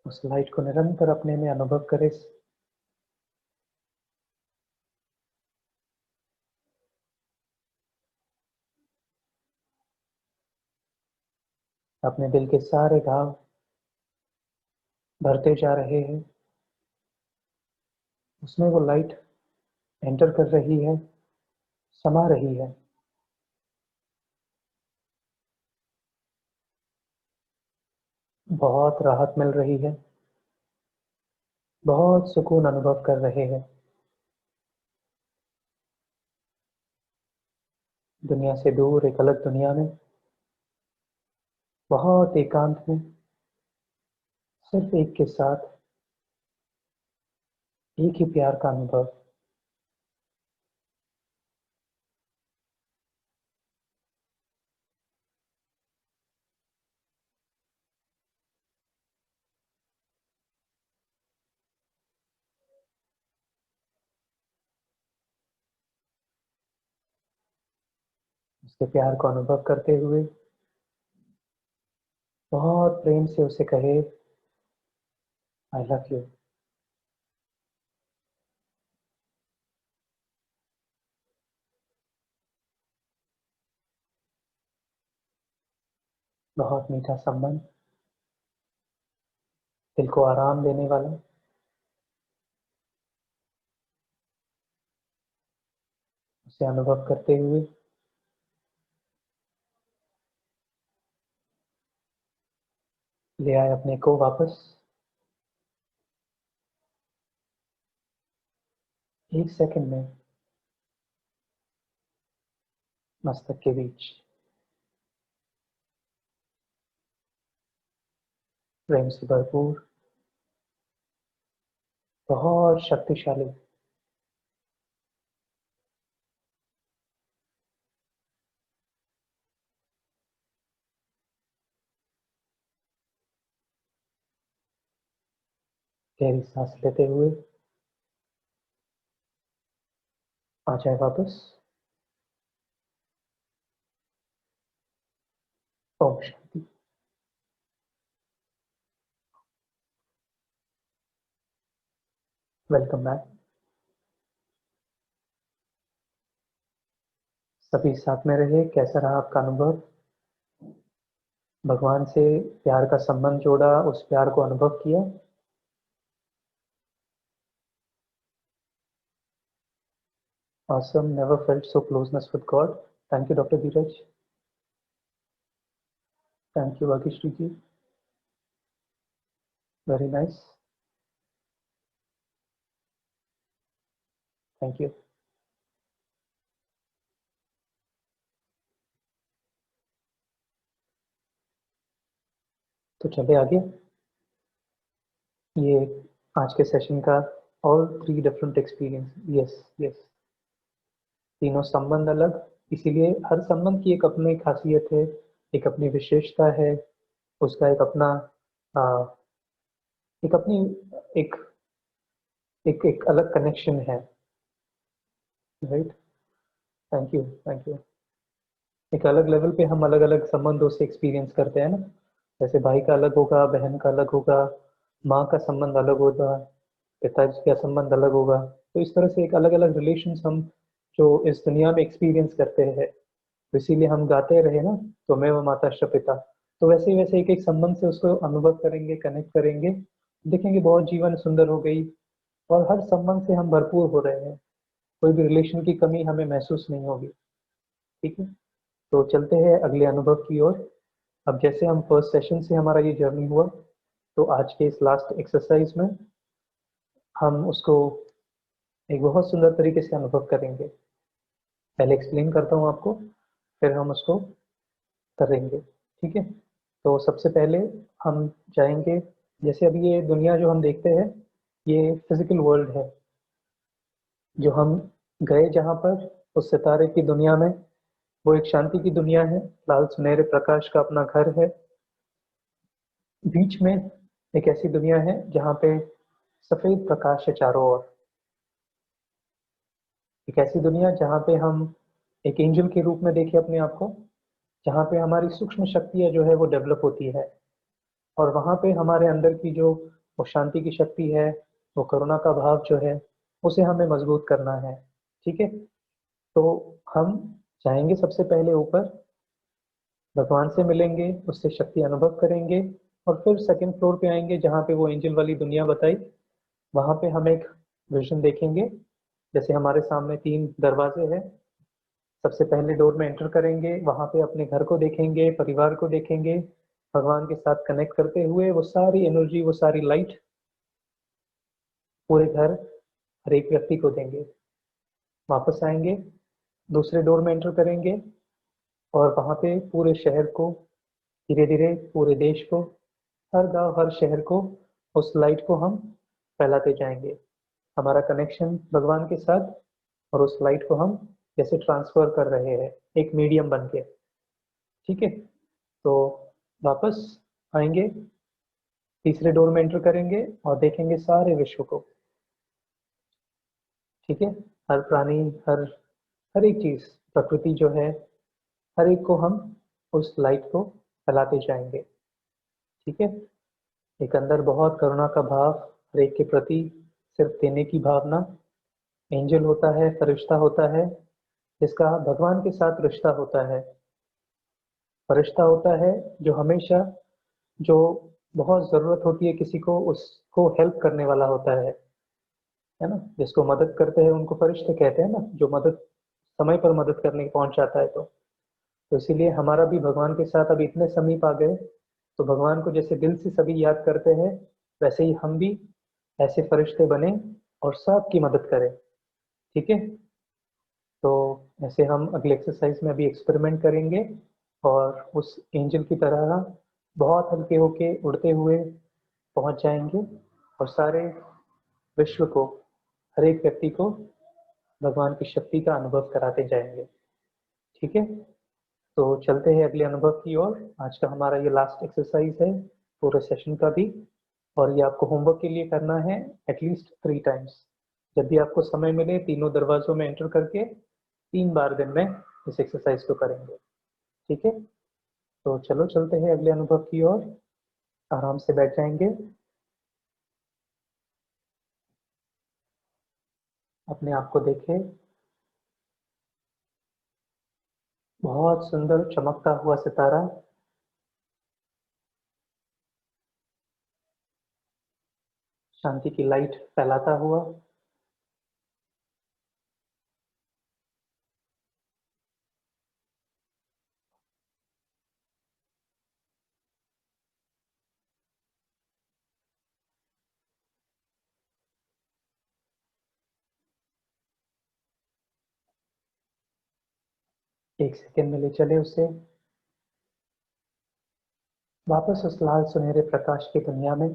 उस लाइट को निरंतर अपने में अनुभव करें। अपने दिल के सारे घाव भरते जा रहे हैं, उसमें वो लाइट एंटर कर रही है, समा रही है। बहुत राहत मिल रही है, बहुत सुकून अनुभव कर रहे हैं। दुनिया से दूर एक अलग दुनिया में, बहुत एकांत में, सिर्फ एक के साथ, एक ही प्यार का अनुभव। उसके प्यार को अनुभव करते हुए बहुत प्रेम से उसे कहे, आई लव यू। बहुत मीठा संबंध, दिल को आराम देने वाला, उसे अनुभव करते हुए ले आए अपने को वापस, एक सेकंड में मस्तक के बीच। प्रेम से भरपूर, बहुत शक्तिशाली, गहरी सांस लेते हुए आ जाए वापस। ओम शांति। Welcome back. सभी साथ में रहे। कैसा रहा आपका अनुभव? भगवान से प्यार का संबंध जोड़ा, उस प्यार को अनुभव किया। Awesome, never felt so closeness with God. Thank you, Dr. Dheeraj. Thank you, Bhagishri ji. Very nice. Thank you. तो चले आगे। ये आज के सेशन का all 3 different experience. Yes yes, तीनों संबंध अलग, इसीलिए हर संबंध की एक अपनी खासियत है, एक अपनी विशेषता है, उसका एक अपना एक अपनी एक एक एक अलग कनेक्शन है, right. Thank you, thank you. एक अलग लेवल पे हम अलग अलग संबंधों से एक्सपीरियंस करते हैं ना, जैसे भाई का अलग होगा, बहन का अलग होगा, माँ का संबंध अलग होगा, पिताजी का संबंध अलग होगा। तो इस तरह से एक अलग अलग रिलेशंस हम जो इस दुनिया में एक्सपीरियंस करते हैं, तो इसीलिए हम गाते रहे ना, तो मैं वो माता पिता। तो वैसे ही वैसे एक एक संबंध से उसको अनुभव करेंगे, कनेक्ट करेंगे, देखेंगे बहुत जीवन सुंदर हो गई, और हर संबंध से हम भरपूर हो रहे हैं, कोई भी रिलेशन की कमी हमें महसूस नहीं होगी। ठीक है, तो चलते हैं अगले अनुभव की ओर। अब जैसे हम फर्स्ट सेशन से हमारा ये जर्नी हुआ, तो आज के इस लास्ट एक्सरसाइज में हम उसको एक बहुत सुंदर तरीके से अनुभव करेंगे। पहले एक्सप्लेन करता हूँ आपको, फिर हम उसको करेंगे। ठीक है, तो सबसे पहले हम जाएंगे, जैसे अभी ये दुनिया जो हम देखते हैं, ये फिजिकल वर्ल्ड है, जो हम गए जहाँ पर, उस सितारे की दुनिया में, वो एक शांति की दुनिया है, लाल सुनहरे प्रकाश का अपना घर है। बीच में एक ऐसी दुनिया है जहाँ पे सफेद प्रकाश है चारों ओर। एक ऐसी दुनिया जहाँ पे हम एक एंजल के रूप में देखें अपने आप को, जहाँ पे हमारी सूक्ष्म शक्तियाँ जो है वो डेवलप होती है, और वहाँ पे हमारे अंदर की जो वो शांति की शक्ति है, वो करुणा का भाव जो है, उसे हमें मजबूत करना है। ठीक है, तो हम जाएंगे सबसे पहले ऊपर, भगवान से मिलेंगे, उससे शक्ति अनुभव करेंगे, और फिर सेकंड फ्लोर पे आएंगे जहाँ पे वो एंजल वाली दुनिया बताई। वहाँ पे हम एक विजन देखेंगे, जैसे हमारे सामने 3 दरवाजे हैं। सबसे पहले डोर में एंटर करेंगे, वहाँ पे अपने घर को देखेंगे, परिवार को देखेंगे, भगवान के साथ कनेक्ट करते हुए वो सारी एनर्जी, वो सारी लाइट पूरे घर, हर एक व्यक्ति को देंगे। वापस आएंगे, दूसरे डोर में एंटर करेंगे, और वहाँ पे पूरे शहर को, धीरे धीरे पूरे देश को, हर गांव हर शहर को, उस लाइट को हम फैलाते जाएंगे। हमारा कनेक्शन भगवान के साथ, और उस लाइट को हम जैसे ट्रांसफर कर रहे हैं एक मीडियम बन के। ठीक है, तो वापस आएंगे, तीसरे डोर में एंटर करेंगे और देखेंगे सारे विश्व को। ठीक है, हर प्राणी, हर हर एक चीज, प्रकृति जो है, हर एक को हम उस लाइट को फैलाते जाएंगे। ठीक है, एक अंदर बहुत करुणा का भाव, हर एक के प्रति सिर्फ देने की भावना। एंजल होता है, फरिश्ता होता है, जिसका भगवान के साथ रिश्ता होता है। फरिश्ता होता है जो हमेशा, जो बहुत जरूरत होती है किसी को, उसको हेल्प करने वाला होता है ना, जिसको मदद करते हैं उनको फरिश्ते कहते हैं ना, जो मदद समय पर मदद करने पहुंच जाता है। तो इसीलिए हमारा भी भगवान के साथ अब इतने समीप आ गए, तो भगवान को जैसे दिल से सभी याद करते हैं, वैसे ही हम भी ऐसे फरिश्ते बने और सबकी मदद करें। ठीक है, तो ऐसे हम अगले एक्सरसाइज में अभी एक्सपेरिमेंट करेंगे, और उस एंजल की तरह बहुत हल्के होके उड़ते हुए पहुंच जाएंगे, और सारे विश्व को, हर एक व्यक्ति को भगवान की शक्ति का अनुभव कराते जाएंगे। ठीक है, तो चलते हैं अगले अनुभव की ओर। आज का हमारा ये लास्ट एक्सरसाइज है पूरे सेशन का भी, और ये आपको होमवर्क के लिए करना है एटलीस्ट 3 टाइम्स। जब भी आपको समय मिले, तीनों दरवाजों में एंटर करके 3 बार दिन में इस एक्सरसाइज को करेंगे। ठीक है, तो चलो चलते हैं अगले अनुभव की ओर। आराम से बैठ जाएंगे, अपने आप को देखें, बहुत सुंदर चमकता हुआ सितारा, शांति की लाइट फैलाता हुआ। एक सेकेंड में ले चले उसे वापस उस लाल सुनहरे प्रकाश की दुनिया में,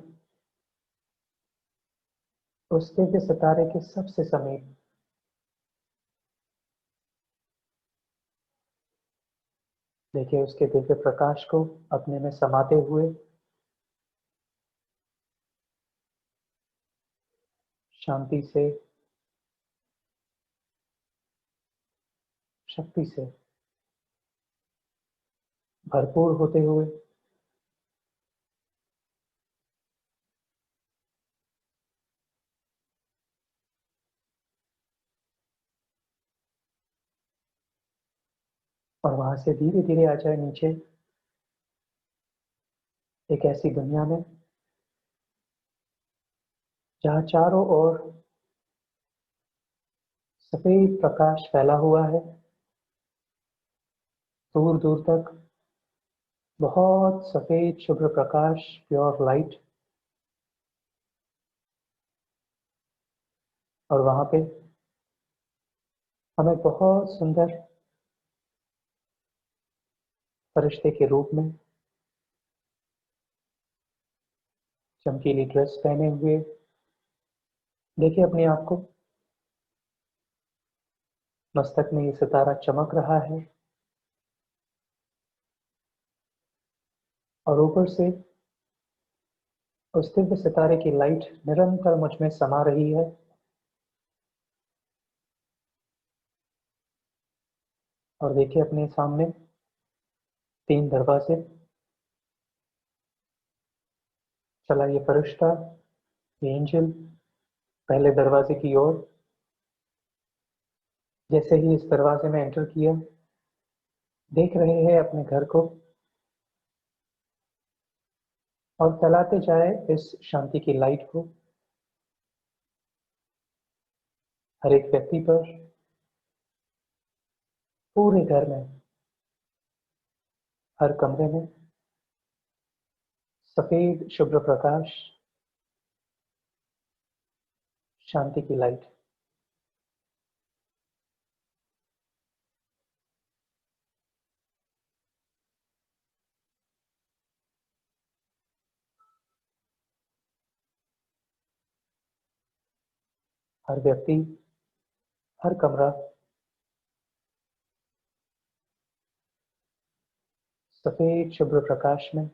उस दिव्य सितारे के सबसे समीप। देखिए उसके दिव्य प्रकाश को अपने में समाते हुए, शांति से, शक्ति से भरपूर होते हुए और वहां से धीरे धीरे आ जाए नीचे एक ऐसी दुनिया में जहाँ चारों ओर सफेद प्रकाश फैला हुआ है, दूर दूर तक बहुत सफेद शुभ्र प्रकाश, प्योर लाइट। और वहां पे हमें बहुत सुंदर फरिश्ते के रूप में चमकीली ड्रेस पहने हुए देखिए अपने आप को। मस्तक में ये सितारा चमक रहा है और ऊपर से उस दिव्य सितारे की लाइट निरंतर मुझ में समा रही है। और देखिए अपने सामने 3 दरवाजे। चला ये फरिश्ता, ये एंजल पहले दरवाजे की ओर। जैसे ही इस दरवाजे में एंटर किया, देख रहे हैं अपने घर को और फैलाते जाए इस शांति की लाइट को हर एक व्यक्ति पर, पूरे घर में, हर कमरे में सफेद शुभ्र प्रकाश, शांति की लाइट। हर व्यक्ति, हर कमरा सफेद शुभ्र प्रकाश में,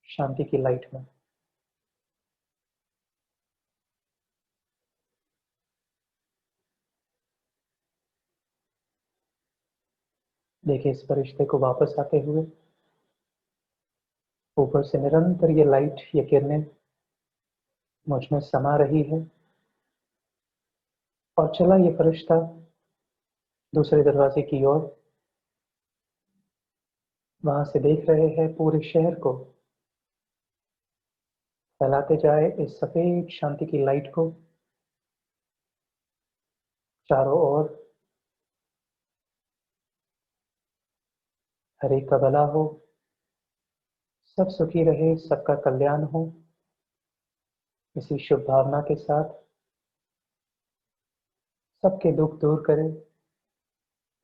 शांति की लाइट में। देखिए इस फरिश्ते को वापस आते हुए, ऊपर से निरंतर ये लाइट, ये किरणें मुझ में समा रही है। और चला ये फरिश्ता दूसरे दरवाजे की ओर। वहां से देख रहे हैं पूरे शहर को फैलाते जाए इस सफेद शांति की लाइट को चारों ओर। हर एक का भला हो, सब सुखी रहे, सबका कल्याण हो, इसी शुभ भावना के साथ सबके दुख दूर करे,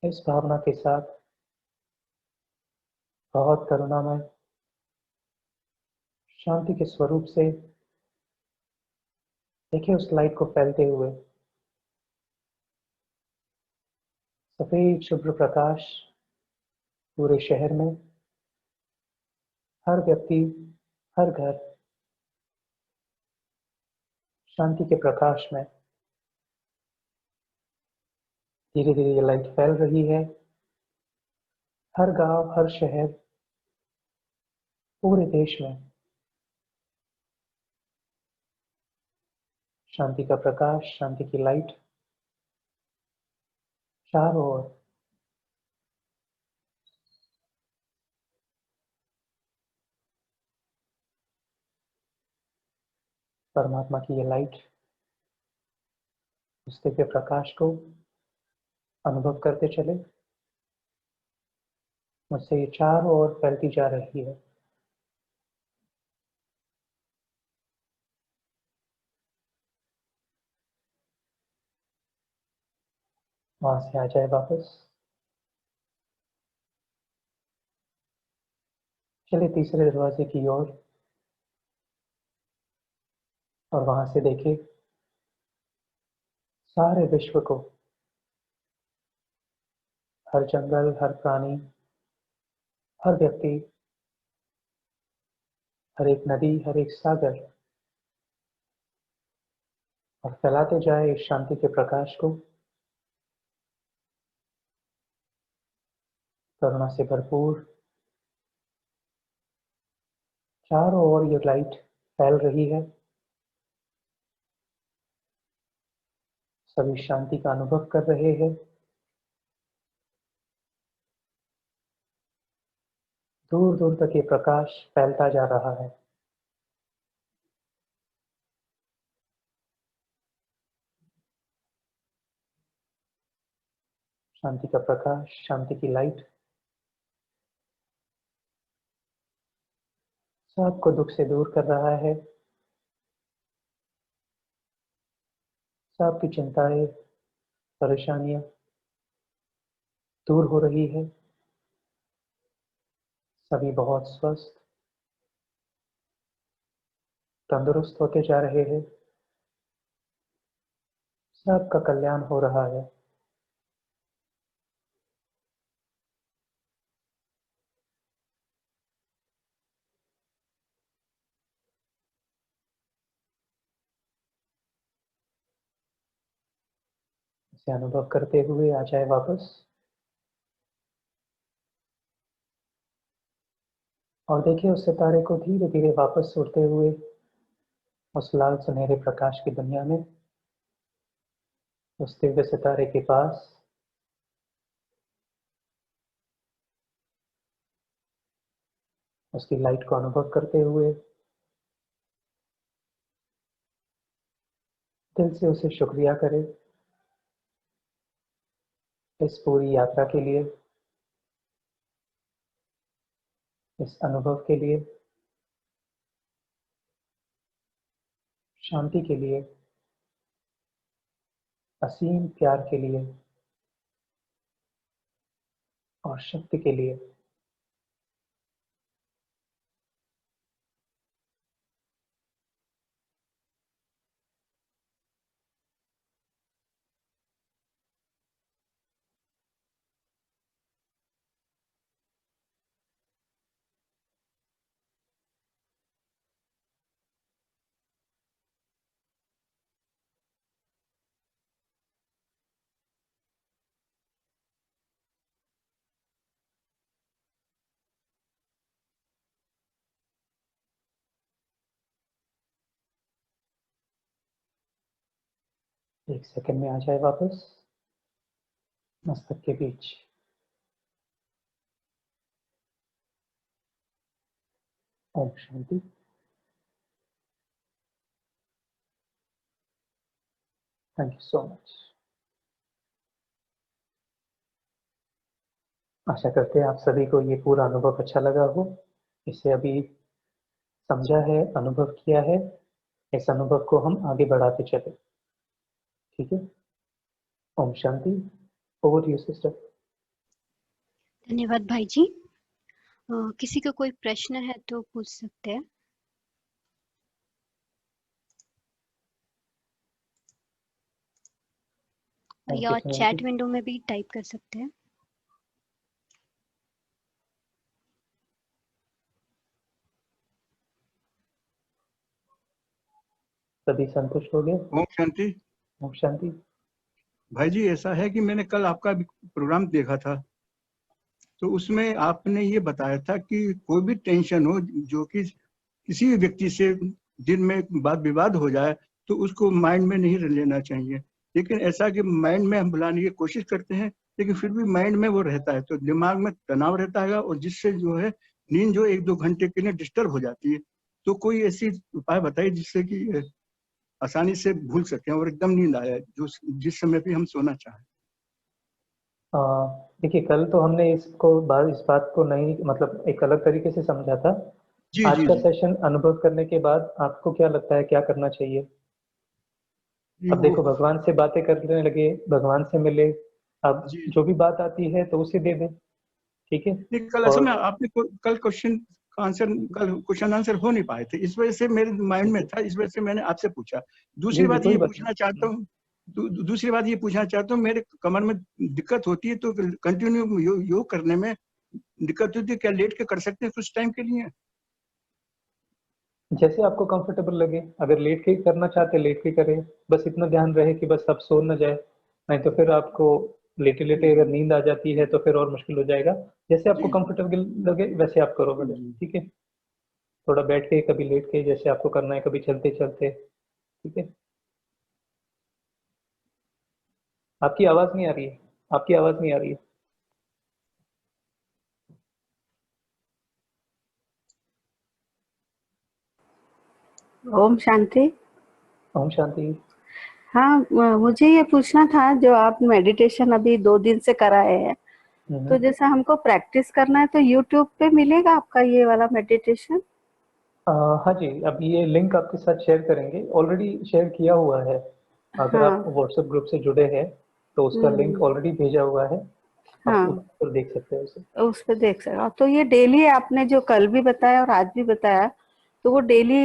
इस भावना के साथ बहुत करुणामय शांति के स्वरूप से देखिए उस लाइट को फैलते हुए। सफेद शुभ्र प्रकाश पूरे शहर में, हर व्यक्ति, हर घर शांति के प्रकाश में। धीरे धीरे ये लाइट फैल रही है हर गांव, हर शहर, पूरे देश में। शांति का प्रकाश, शांति की लाइट चारों ओर। परमात्मा की ये लाइट उस दिव्य प्रकाश को अनुभव करते चले। मुझसे ये चारों ओर फैलती जा रही है। वहां से आ जाए वापस। चले तीसरे दरवाजे की ओर और वहां से देखे सारे विश्व को, हर जंगल, हर प्राणी, हर व्यक्ति, हर एक नदी, हर एक सागर, और फैलाते जाए इस शांति के प्रकाश को करुणा से भरपूर। चारों ओर ये लाइट फैल रही है। सभी शांति का अनुभव कर रहे हैं। दूर दूर तक ये प्रकाश फैलता जा रहा है। शांति का प्रकाश, शांति की लाइट सबको दुख से दूर कर रहा है। सबकी चिंताएं, परेशानियां दूर हो रही है। सभी बहुत स्वस्थ, तंदुरुस्त होते जा रहे हैं। सबका कल्याण हो रहा है। इसे अनुभव करते हुए आ जाए वापस और देखिए उस सितारे को धीरे धीरे वापस उड़ते हुए उस लाल सुनहरे प्रकाश की दुनिया में, उस दिव्य सितारे के पास। उसकी लाइट को अनुभव करते हुए दिल से उसे शुक्रिया करें इस पूरी यात्रा के लिए, इस अनुभव के लिए, शांति के लिए, असीम प्यार के लिए और शक्ति के लिए। एक सेकंड में आ जाए वापस मस्तक के बीच। ओम शांति। Thank you so much. आशा करते हैं आप सभी को ये पूरा अनुभव अच्छा लगा हो। इसे अभी समझा है, अनुभव किया है। इस अनुभव को हम आगे बढ़ाते चले। ठीक है। ओम शांति। Over to you sister. धन्यवाद भाई जी। किसी को कोई प्रश्न है तो पूछ सकते हैं। या चैट विंडो में भी टाइप कर सकते हैं। सभी संतुष्ट हो गए? ओम शांति। ओम शांति। भाई जी ऐसा है कि मैंने कल आपका प्रोग्राम देखा था, तो उसमें आपने ये बताया था कि कोई भी टेंशन हो जो कि किसी भी व्यक्ति से दिन में वाद विवाद हो जाए तो उसको माइंड में नहीं लेना चाहिए। लेकिन ऐसा कि माइंड में हम बुलाने की कोशिश करते हैं लेकिन फिर भी माइंड में वो रहता है, तो दिमाग में तनाव रहता है और जिससे जो है नींद जो 1-2 घंटे के लिए डिस्टर्ब हो जाती है। तो कोई ऐसी उपाय बताइए जिससे कि आसानी से भूल सकें और एकदम नींद आए जो जिस समय भी हम सोना चाहें। देखिए कल तो हमने इस बात को नहीं, मतलब एक अलग तरीके से समझा था। जी आज जी का जी सेशन अनुभव करने के बाद आपको क्या लगता है क्या करना चाहिए? जी अब देखो भगवान से बातें करने लगे, भगवान से मिले, अब जी जो भी बात आती है तो उसे दे दें। ठीक है। नहीं, कल असल में आपने कल क्वेश्चन आंसर हो नहीं पाए थे, इस वजह से मेरे माइंड में था, इस वजह से मैंने आपसे पूछा। दूसरी जी जी, बात कोई ये बात पूछना चाहता हूँ दूसरी बात ये पूछना चाहता हूँ, मेरे कमर में दिक्कत होती है तो कंटिन्यू योग करने में दिक्कत होती है, क्या लेट के कर सकते हैं कुछ टाइम के लिए? जैसे आपको कंफर्टेबल लगे। अगर लेट के करना चाहते लेट के करें, बस इतना ध्यान रहे कि बस आप सो न जाए, नहीं तो फिर आपको लेटे लेटे अगर नींद आ जाती है तो फिर और मुश्किल हो जाएगा। जैसे आपको कंफर्टेबल लगे वैसे आप करो भले, ठीक है। थोड़ा बैठ के, कभी लेट के, जैसे आपको करना है, कभी चलते चलते, ठीक है। आपकी आवाज नहीं आ रही है, आपकी आवाज नहीं आ रही है। ओम शांति। ओम शांति। हाँ, मुझे ये पूछना था, जो आप मेडिटेशन अभी 2 दिन से कराए हैं, तो जैसा हमको प्रैक्टिस करना है तो यूट्यूब पे मिलेगा आपका ये वाला मेडिटेशन? हाँ जी, अब ये लिंक आपके साथ शेयर करेंगे, ऑलरेडी शेयर किया हुआ है। अगर आप हाँ। व्हाट्सएप ग्रुप से जुड़े हैं तो उसका लिंक ऑलरेडी भेजा हुआ है, आप उस हाँ, पर देख सकते हैं उसे। उस पे देख सकते। तो ये डेली आपने जो कल भी बताया और आज भी बताया, तो वो डेली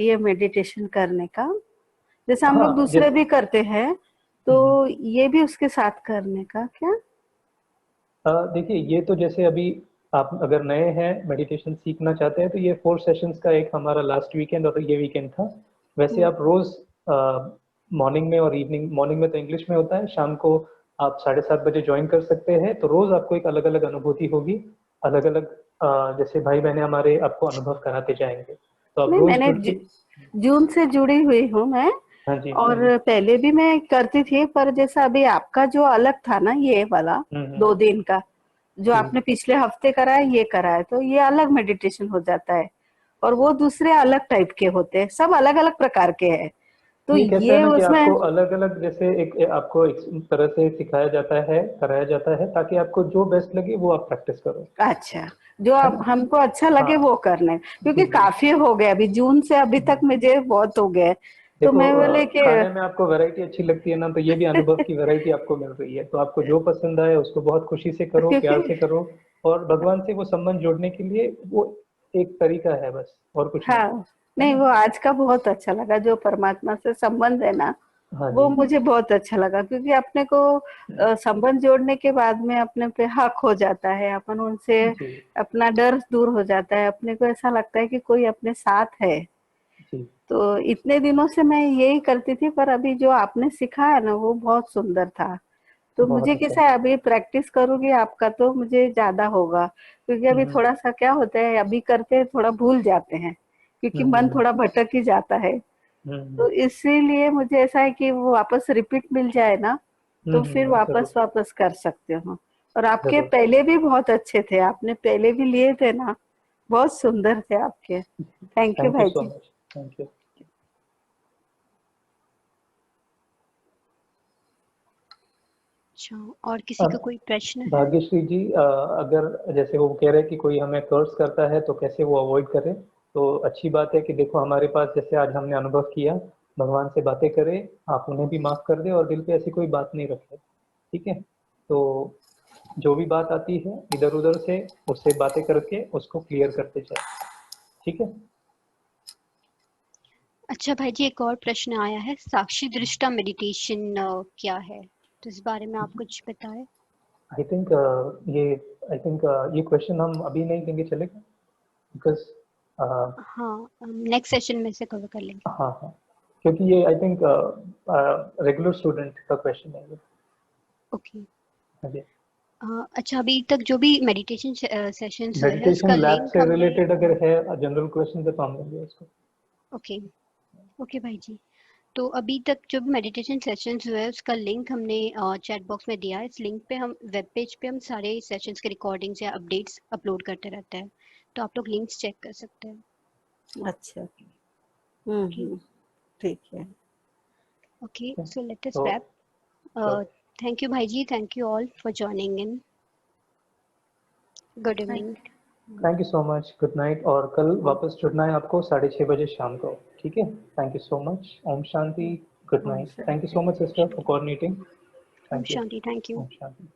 ये मेडिटेशन करने का, जैसे हम लोग हाँ, दूसरे भी करते हैं, तो ये भी उसके साथ करने का क्या? देखिए, ये तो जैसे अभी आप अगर नए हैं, मेडिटेशन सीखना चाहते हैं, तो ये 4 सेशंस का एक हमारा लास्ट वीकेंड और ये वीकेंड था। वैसे आप रोज मॉर्निंग में और इवनिंग, मॉर्निंग में तो इंग्लिश में होता है, शाम को आप 7:30 बजे ज्वाइन कर सकते हैं। तो रोज आपको एक अलग अलग अनुभूति होगी, अलग अलग जैसे भाई बहने हमारे आपको अनुभव कराते जाएंगे, तो आप नहीं, रोज मैंने जुड़ के। जून से जुड़ी हुई हूँ मैं, हाँ जी, और हाँ जी। पहले भी मैं करती थी, पर जैसा अभी आपका जो अलग था ना ये वाला 2 दिन का, जो जी। आपने पिछले हफ्ते कराया ये कराया, तो ये अलग मेडिटेशन हो जाता है, और वो दूसरे अलग टाइप के होते हैं, सब अलग अलग प्रकार के हैं। तो ये कैसा है ये ना कि उसमें आपको अलग अलग, जैसे एक आपको एक तरह से सिखाया जाता है, कराया जाता है, ताकि आपको जो बेस्ट लगे वो आप प्रैक्टिस करो, अच्छा, जो है आप ना। हमको अच्छा लगे हाँ वो करने, जी क्योंकि जी। काफी हो गए, अभी जून से अभी तक मुझे बहुत हो गए, तो देखो, मैं बोले कि खाने में आपको वैरायटी अच्छी लगती है ना, तो ये भी अनुभव की वैरायटी आपको मिल रही है, तो आपको जो पसंद आए उसको बहुत खुशी से करो, प्यार क्योंकि से करो। और भगवान से वो संबंध जोड़ने के लिए वो एक तरीका है बस, और कुछ नहीं, हाँ, है नहीं ना। वो आज का बहुत अच्छा लगा, जो परमात्मा से संबंध है ना, हाँ वो जी मुझे बहुत अच्छा लगा, क्योंकि अपने को संबंध जोड़ने के बाद में अपने पे हक हो जाता है, अपन उनसे जी अपना डर दूर हो जाता है, अपने को ऐसा लगता है कि कोई अपने साथ है। जी। तो इतने दिनों से मैं यही करती थी, पर अभी जो आपने सिखाया ना वो बहुत सुंदर था। तो बहुत मुझे अच्छा। कैसा है, अभी प्रैक्टिस करूंगी आपका तो मुझे ज्यादा होगा, क्योंकि अभी हम्म थोड़ा सा क्या होता है, अभी करते हैं थोड़ा भूल जाते हैं, क्योंकि मन हम्म थोड़ा भटक ही जाता है। हम्म तो इसीलिए मुझे ऐसा है कि वो वापस रिपीट मिल जाए ना, तो फिर वापस जरूर वापस कर सकते हो। और आपके जरूर। पहले भी बहुत अच्छे थे, आपने पहले भी लिए थे ना, बहुत सुंदर थे आपके। थैंक यू थैंक यू भाई सो जी। Much, thank you. अच्छा, और किसी का कोई प्रश्न है? भाग्यश्री जी, अगर जैसे वो कह रहे हैं कि कोई हमें कर्स करता है तो कैसे वो अवॉइड करें, तो अच्छी बात है कि देखो हमारे पास जैसे आज हमने अनुभव किया, भगवान से बातें करें, आप उन्हें भी माफ कर दें और दिल पे ऐसी कोई बात नहीं रखें, ठीक है। तो जो भी बात आती है इधर उधर से, उससे बातें करके उसको क्लियर करते जाए, ठीक है। अच्छा भाई जी, एक और प्रश्न आया है, साक्षी दृष्टा मेडिटेशन क्या है? तो इस बारे में आप कुछ बताएं। आई थिंक ये आई थिंक ये क्वेश्चन हम अभी नहीं लेंगे, चलेगा, बिकॉज हाँ, नेक्स्ट सेशन में से कवर कर लेंगे। हाँ हाँ, क्योंकि ये आई थिंक रेगुलर स्टूडेंट का क्वेश्चन है ये। ओके। हाँ जी। अच्छा, अभी तक जो भी मेडिटेशन सेशंस हुए हैं मेडिटेशन उसका लैब लिंक से हमने रिलेटेड अगर है जनरल क्वेश्चन तो हम लेंगे उसको। ओके। ओके भाई जी, तो अभी तक जो भी मेडिटेशन सेशंस हुए हैं उसका लिंक हमने चैट बॉक्स में दिया है। इस लिंक पे हम वेब पेज पे हम सारे सेशंस के रिकॉर्डिंग्स या अपडेट्स अपलोड करते रहते हैं, तो आप लोग लिंक्स चेक कर सकते हैं। अच्छा, ओके। ठीक है। ओके, सो लेट अस तो रैप। थैंक यू भाई जी, thank you all for joining in. Good evening. Thank you so much, good night, और कल वापस जुड़ना है आपको 6:30 बजे शाम को, ठीक है। Thank you so much. ओम शांति। Good night. Thank you so much sister for coordinating. ओम थैंक यू। शांति, थैंक यू। ओम शांति।